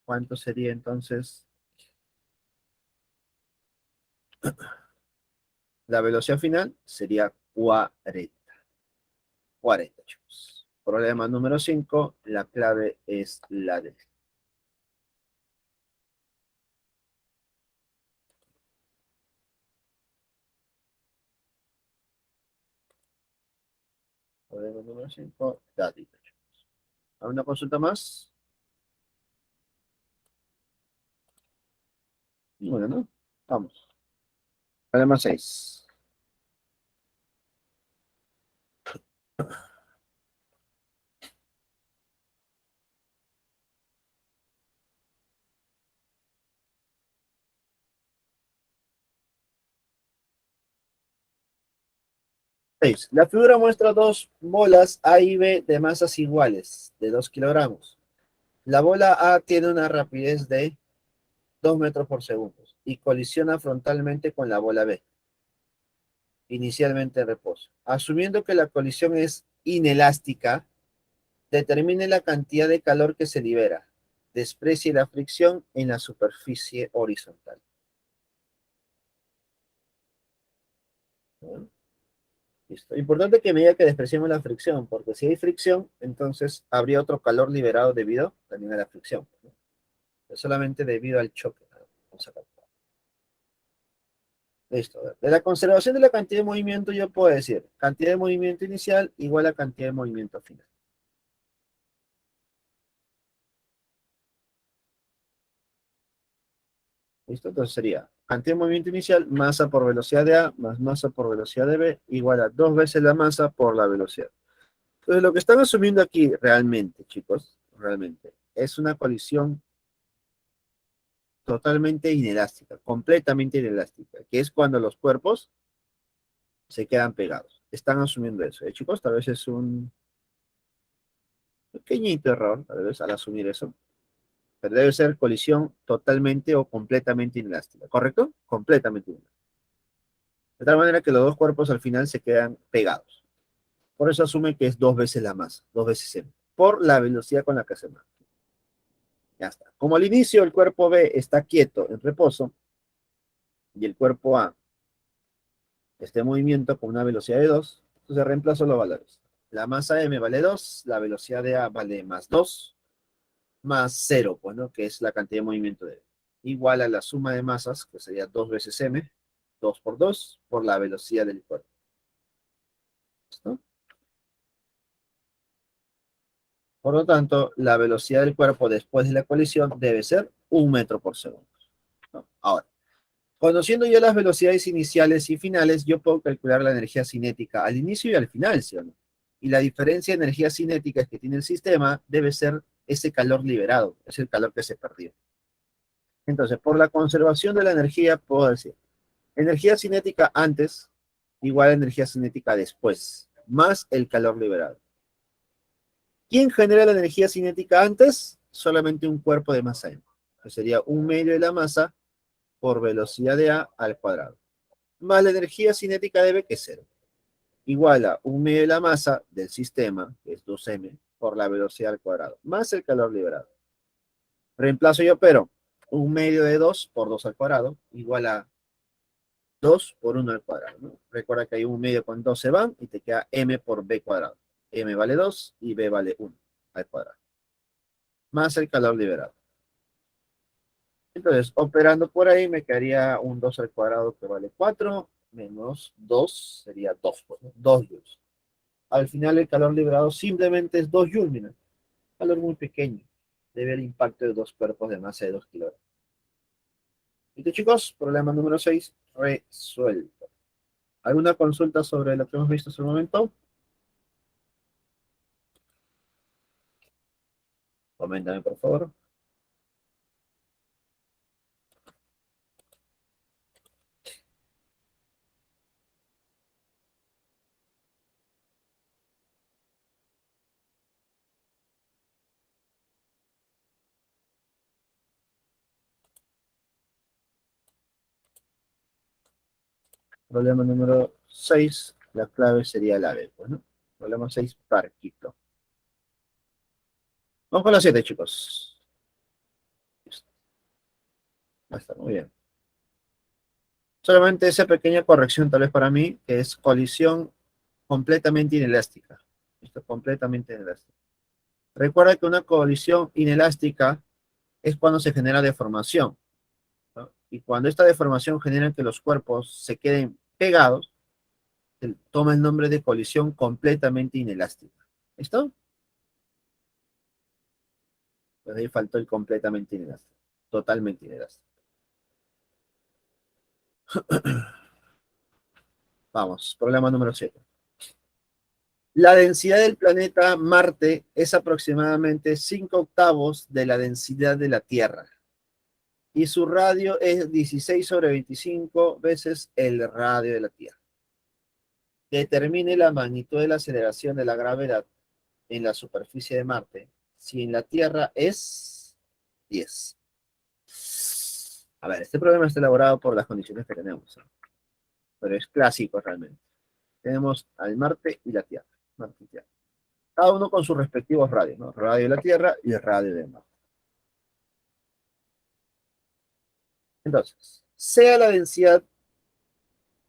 ¿Cuánto sería entonces? La velocidad final sería 40. 40, chicos. Problema número 5, la clave es la D. Problema número 5, datita, chicos. ¿Alguna consulta más? Bueno, ¿no? Vamos. Problema 6. La figura muestra dos bolas A y B de masas iguales, de 2 kilogramos. La bola A tiene una rapidez de 2 metros por segundo y colisiona frontalmente con la bola B, inicialmente en reposo. Asumiendo que la colisión es inelástica, determine la cantidad de calor que se libera. Desprecie la fricción en la superficie horizontal. ¿No? Listo. Importante que me diga que despreciemos la fricción, porque si hay fricción, entonces habría otro calor liberado debido también a la fricción, ¿no? Es solamente debido al choque, ¿no? Vamos a calcular. Listo. A ver. De la conservación de la cantidad de movimiento, yo puedo decir cantidad de movimiento inicial igual a cantidad de movimiento final. ¿Listo? Entonces sería cantidad de movimiento inicial, masa por velocidad de A más masa por velocidad de B, igual a 2 veces la masa por la velocidad. Entonces lo que están asumiendo aquí realmente, chicos, realmente, es una colisión totalmente inelástica, completamente inelástica, que es cuando los cuerpos se quedan pegados. Están asumiendo eso. Chicos, tal vez es un pequeñito error, tal vez, al asumir eso. Pero debe ser colisión totalmente o completamente inelástica, ¿correcto? Completamente inelástica. De tal manera que los dos cuerpos al final se quedan pegados. Por eso asume que es 2 veces la masa, 2 veces m, por la velocidad con la que se mueve. Ya está. Como al inicio el cuerpo B está quieto, en reposo, y el cuerpo A está en movimiento con una velocidad de 2, entonces reemplazo los valores. La masa m vale 2, la velocidad de A vale más 2, más 0, pues, ¿no? Que es la cantidad de movimiento de B. Igual a la suma de masas, que sería 2 veces m, 2 por 2, por la velocidad del cuerpo. ¿Listo? Por lo tanto, la velocidad del cuerpo después de la colisión debe ser 1 metro por segundo, ¿no? Ahora, conociendo ya las velocidades iniciales y finales, yo puedo calcular la energía cinética al inicio y al final, ¿sí o no? Y la diferencia de energía cinética que tiene el sistema debe ser ese calor liberado, es el calor que se perdió. Entonces, por la conservación de la energía, puedo decir, energía cinética antes igual a energía cinética después, más el calor liberado. ¿Quién genera la energía cinética antes? Solamente un cuerpo de masa m, que sería un medio de la masa por velocidad de A al cuadrado, más la energía cinética de B, que es 0, igual a un medio de la masa del sistema, que es 2m, por la velocidad al cuadrado, más el calor liberado. Reemplazo yo, pero un medio de 2 por 2 al cuadrado igual a 2 por 1 al cuadrado, ¿no? Recuerda que hay un medio con 2 se van y te queda m por b cuadrado. M vale 2 y b vale 1 al cuadrado. Más el calor liberado. Entonces, operando por ahí, me quedaría un 2 al cuadrado que vale 4, menos 2 sería 2, pues, ¿no? 2 joules. Al final, el calor liberado simplemente es 2 joules, mira. Calor muy pequeño. Debe el impacto de dos cuerpos de masa de 2 kilogramos. ¿Listo, chicos? Problema número 6, resuelto. ¿Alguna consulta sobre lo que hemos visto hasta el momento? Coméntame, por favor. Problema número 6, la clave sería la B, pues, ¿no? Problema 6, parquito. Vamos con la 7, chicos. Listo. Ya está, muy bien. Solamente esa pequeña corrección, tal vez para mí, que es colisión completamente inelástica. Esto completamente inelástica. Recuerda que una colisión inelástica es cuando se genera deformación, ¿no? Y cuando esta deformación genera que los cuerpos se queden pegados, toma el nombre de colisión completamente inelástica. ¿Listo? Pues ahí faltó el completamente inelástico. Totalmente inelástico. Vamos, problema número 7. La densidad del planeta Marte es aproximadamente 5 octavos de la densidad de la Tierra. Y su radio es 16 sobre 25 veces el radio de la Tierra. Determine la magnitud de la aceleración de la gravedad en la superficie de Marte si en la Tierra es 10. A ver, este problema está elaborado por las condiciones que tenemos, ¿no? Pero es clásico realmente. Tenemos al Marte y la Tierra. Marte y Tierra. Cada uno con sus respectivos radios, ¿no? Radio de la Tierra y el radio de Marte. Entonces, sea la densidad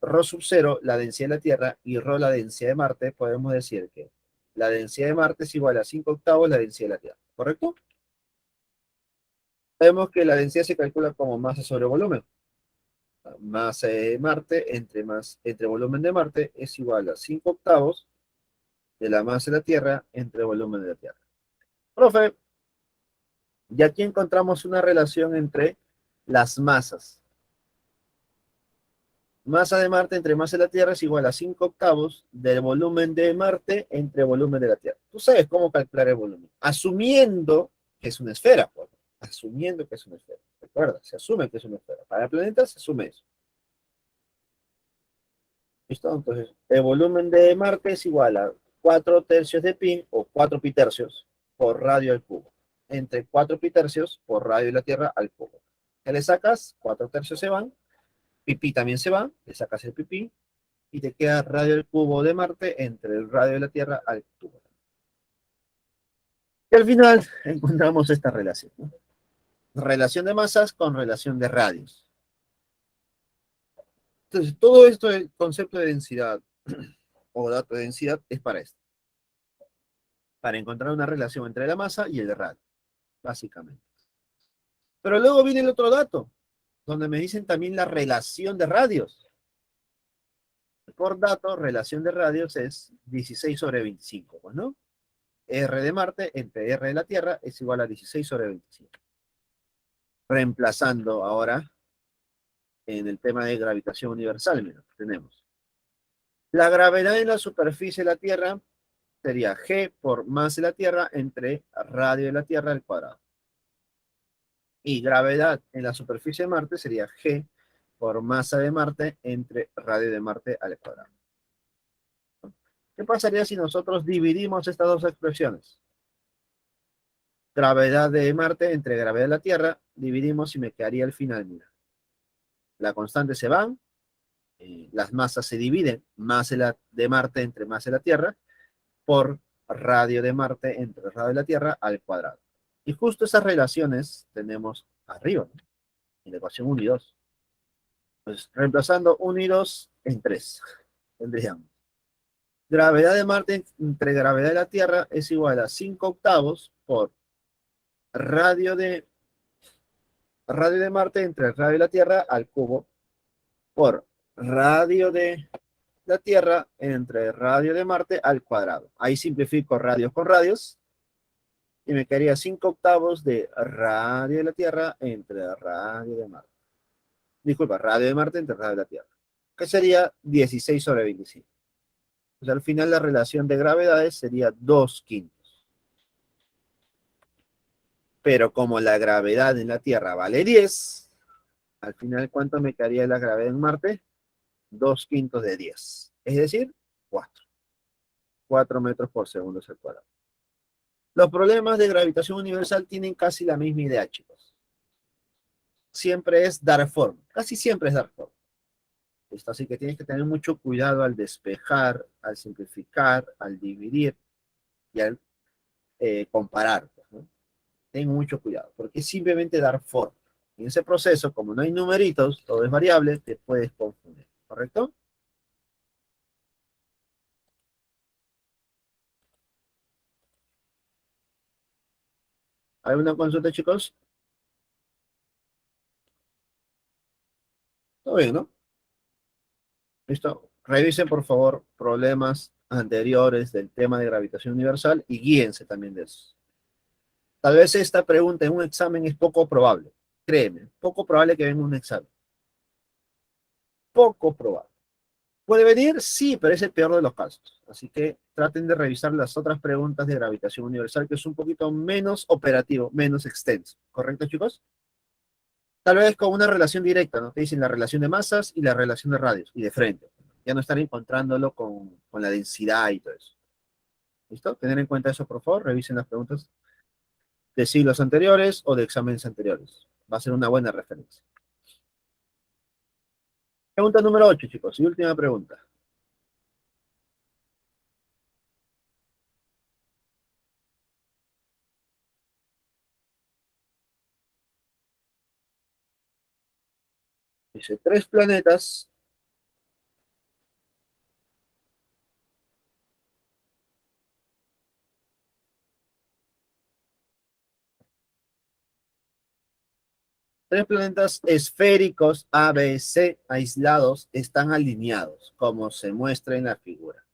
ρ sub 0, la densidad de la Tierra, y ρ la densidad de Marte, podemos decir que la densidad de Marte es igual a 5 octavos la densidad de la Tierra, ¿correcto? Sabemos que la densidad se calcula como masa sobre volumen. Masa de Marte entre volumen de Marte es igual a 5 octavos de la masa de la Tierra entre volumen de la Tierra. Profe, y aquí encontramos una relación entre las masas. Masa de Marte entre masa de la Tierra es igual a 5 octavos del volumen de Marte entre volumen de la Tierra. Tú sabes cómo calcular el volumen. Asumiendo que es una esfera, pues. Asumiendo que es una esfera. Recuerda, se asume que es una esfera. Para el planeta se asume eso. ¿Listo? Entonces, el volumen de Marte es igual a 4 tercios de pi o 4 pi tercios por radio al cubo. Entre 4 pi tercios por radio de la Tierra al cubo. ¿Qué le sacas? 4 tercios se van. Pi también se va. Le sacas el pi y te queda radio al cubo de Marte entre el radio de la Tierra al cubo. Y al final encontramos esta relación, ¿no? Relación de masas con relación de radios. Entonces, todo esto, el concepto de densidad o dato de densidad es para esto. Para encontrar una relación entre la masa y el radio, básicamente. Pero luego viene el otro dato, donde me dicen también la relación de radios. Por dato, relación de radios es 16 sobre 25, pues, ¿no? R de Marte entre R de la Tierra es igual a 16 sobre 25. Reemplazando ahora en el tema de gravitación universal, mira, tenemos la gravedad en la superficie de la Tierra sería G por masa de la Tierra entre radio de la Tierra al cuadrado. Y gravedad en la superficie de Marte sería G por masa de Marte entre radio de Marte al cuadrado. ¿Qué pasaría si nosotros dividimos estas dos expresiones? Gravedad de Marte entre gravedad de la Tierra, dividimos y me quedaría al final, mira. La constante se van, las masas se dividen, masa de Marte entre masa de la Tierra, por radio de Marte entre radio de la Tierra al cuadrado. Y justo esas relaciones tenemos arriba, ¿no? En la ecuación 1 y 2. Pues reemplazando 1 y 2 en 3, tendríamos gravedad de Marte entre gravedad de la Tierra es igual a 5 octavos por radio de, radio de Marte entre radio de la Tierra al cubo por radio de la Tierra entre radio de Marte al cuadrado. Ahí simplifico radios con radios y me quedaría 5 octavos de radio de la Tierra entre radio de Marte. Disculpa, radio de Marte entre radio de la Tierra, que sería 16 sobre 25. Pues al final la relación de gravedades sería 2 quintos. Pero como la gravedad en la Tierra vale 10, al final, ¿cuánto me quedaría la gravedad en Marte? 2 quintos de 10. Es decir, 4. 4 metros por segundo al cuadrado. Los problemas de gravitación universal tienen casi la misma idea, chicos. Siempre es dar forma. Casi siempre es dar forma. Esto, así que tienes que tener mucho cuidado al despejar, al simplificar, al dividir y al comparar, ¿no? Ten mucho cuidado, porque es simplemente dar forma. En ese proceso, como no hay numeritos, todo es variable, te puedes confundir, ¿correcto? ¿Hay una consulta, chicos? Todo bien, ¿no? Listo. Revisen, por favor, problemas anteriores del tema de gravitación universal y guíense también de eso. Tal vez esta pregunta en un examen es poco probable. Créeme, poco probable que venga un examen. Poco probable. ¿Puede venir? Sí, pero es el peor de los casos. Así que traten de revisar las otras preguntas de gravitación universal, que es un poquito menos operativo, menos extenso. ¿Correcto, chicos? Tal vez con una relación directa, ¿no? Te dicen la relación de masas y la relación de radios, y de frente. Ya no estar encontrándolo con la densidad y todo eso. ¿Listo? Tener en cuenta eso, por favor. Revisen las preguntas de siglos anteriores o de exámenes anteriores. Va a ser una buena referencia. Pregunta número 8, chicos. Y última pregunta. Dice, tres planetas esféricos A, B, C aislados están alineados, como se muestra en la figura.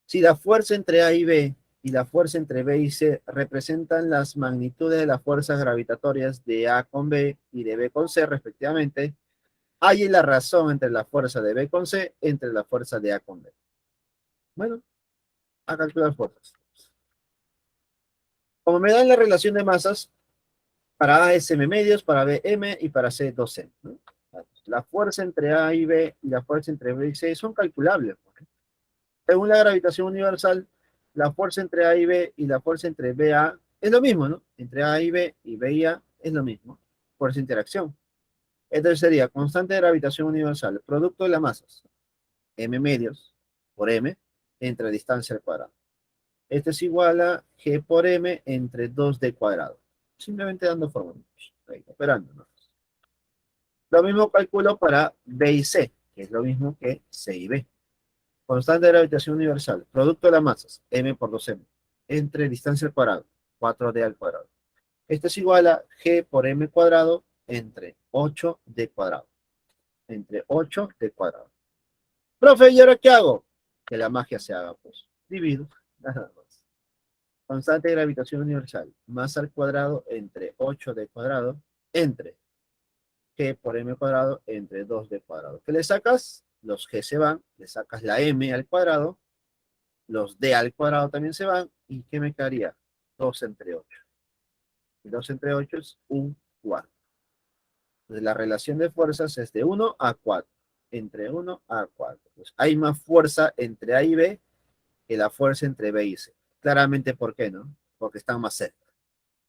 Si la fuerza entre A y B y la fuerza entre B y C representan las magnitudes de las fuerzas gravitatorias de A con B y de B con C respectivamente, hay la razón entre la fuerza de B con C entre la fuerza de A con B. Bueno, a calcular fuerzas. Como me dan la relación de masas, para A es M medios, para B M y para C 2M, ¿no? La fuerza entre A y B y la fuerza entre B y C son calculables, ¿no? Según la gravitación universal, la fuerza entre A y B y la fuerza entre B y A es lo mismo, ¿no? Entre A y B y B y A es lo mismo. Fuerza de interacción. Entonces sería constante de gravitación universal, producto de las masas, M medios por M, entre distancia al cuadrado. Esto es igual a G por M entre 2D cuadrado. Simplemente dando fórmula. Operando, ¿no? Lo mismo calculo para B y C, que es lo mismo que C y B. Constante de gravitación universal, producto de las masas, M por 2M, entre distancia al cuadrado, 4D al cuadrado. Esto es igual a G por M cuadrado entre 8D cuadrado. Entre 8D cuadrado. Profe, ¿y ahora qué hago? Que la magia se haga, pues. Divido. Nada más. Constante de gravitación universal, masa al cuadrado entre 8D cuadrado, entre G por M cuadrado entre 2D cuadrado. ¿Qué le sacas? Los G se van, le sacas la M al cuadrado, los D al cuadrado también se van, ¿y qué me quedaría? 2 entre 8. Y 2 entre 8 es un cuarto. Entonces la relación de fuerzas es de 1 a 4. Entre 1 a 4. Pues hay más fuerza entre A y B que la fuerza entre B y C. Claramente, ¿por qué no? Porque están más cerca.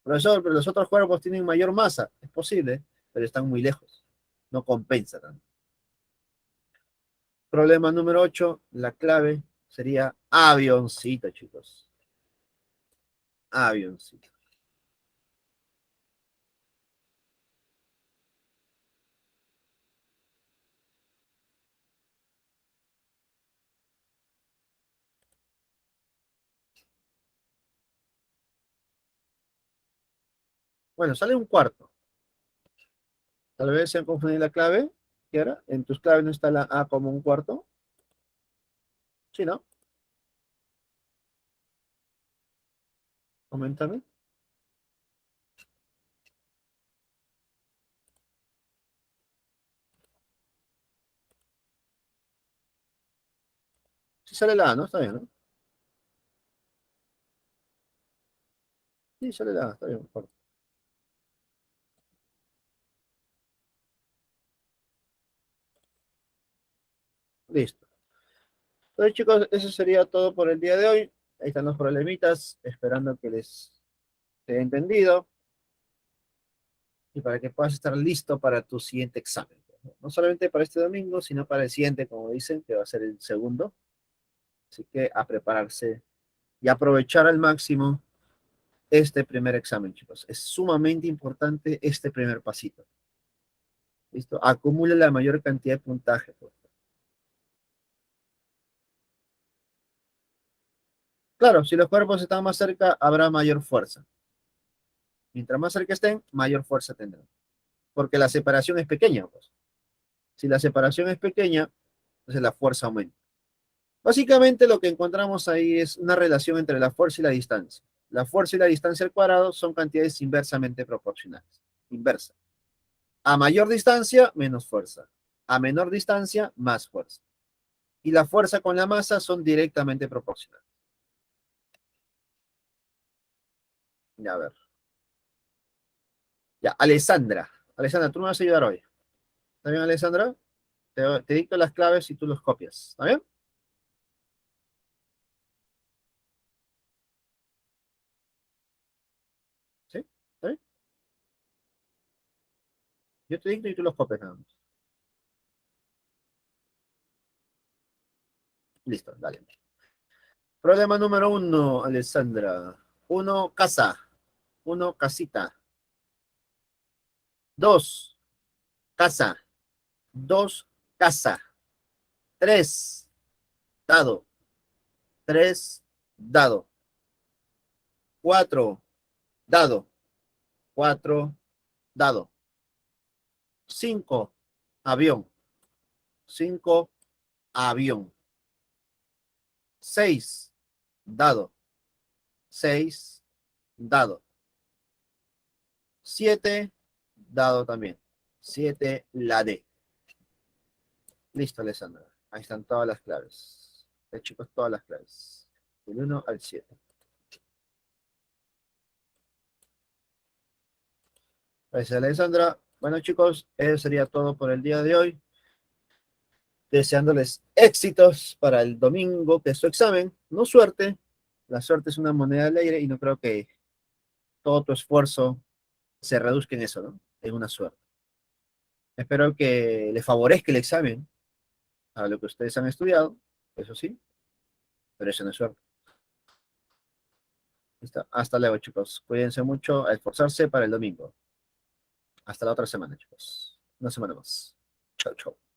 Profesor, pero los otros cuerpos tienen mayor masa. Es posible, pero están muy lejos. No compensa tanto. Problema número 8, la clave sería avioncito, chicos. Avioncito. Bueno, sale un cuarto. Tal vez se han confundido la clave. ¿Qué era? En tus claves no está la A como un cuarto. ¿Sí, no? Coméntame. Sí sale la A, ¿no? Está bien, ¿no? Sí, sale la A, está bien. Cuarto. Listo. Entonces, chicos, eso sería todo por el día de hoy. Ahí están los problemitas, esperando que les haya entendido y para que puedas estar listo para tu siguiente examen. No solamente para este domingo, sino para el siguiente, como dicen, que va a ser el segundo. Así que a prepararse y aprovechar al máximo este primer examen, chicos. Es sumamente importante este primer pasito. ¿Listo? Acumule la mayor cantidad de puntaje. Por favor. Claro, si los cuerpos están más cerca, habrá mayor fuerza. Mientras más cerca estén, mayor fuerza tendrán. Porque la separación es pequeña, pues. Si la separación es pequeña, entonces la fuerza aumenta. Básicamente lo que encontramos ahí es una relación entre la fuerza y la distancia. La fuerza y la distancia al cuadrado son cantidades inversamente proporcionales. Inversa. A mayor distancia, menos fuerza. A menor distancia, más fuerza. Y la fuerza con la masa son directamente proporcionales. Ya, a ver. Ya, Alessandra. Alessandra, tú me vas a ayudar hoy. ¿Está bien, Alessandra? Te dicto las claves y tú los copias. ¿Está bien? ¿Sí? ¿Está bien? Yo te dicto y tú los copias nada más. Listo, dale. Problema número uno, Alessandra. Uno, casa. Uno, casita. Dos, casa. Dos, casa. Tres, dado. Tres, dado. Cuatro, dado. Cuatro, dado. Cinco, avión. Cinco, avión. Seis, dado. Seis, dado. Siete, dado también. Siete, la D. Listo, Alessandra. Ahí están todas las claves. Chicos, todas las claves. Del 1 al 7. Gracias, Alessandra. Bueno, chicos, eso sería todo por el día de hoy. Deseándoles éxitos para el domingo, que es su examen. No suerte. La suerte es una moneda al aire y no creo que todo tu esfuerzo se reduzca en eso, ¿no? En una suerte. Espero que le favorezca el examen a lo que ustedes han estudiado, eso sí, pero eso no es suerte. Listo. Hasta luego, chicos. Cuídense mucho a esforzarse para el domingo. Hasta la otra semana, chicos. Una semana más. Chau, chau.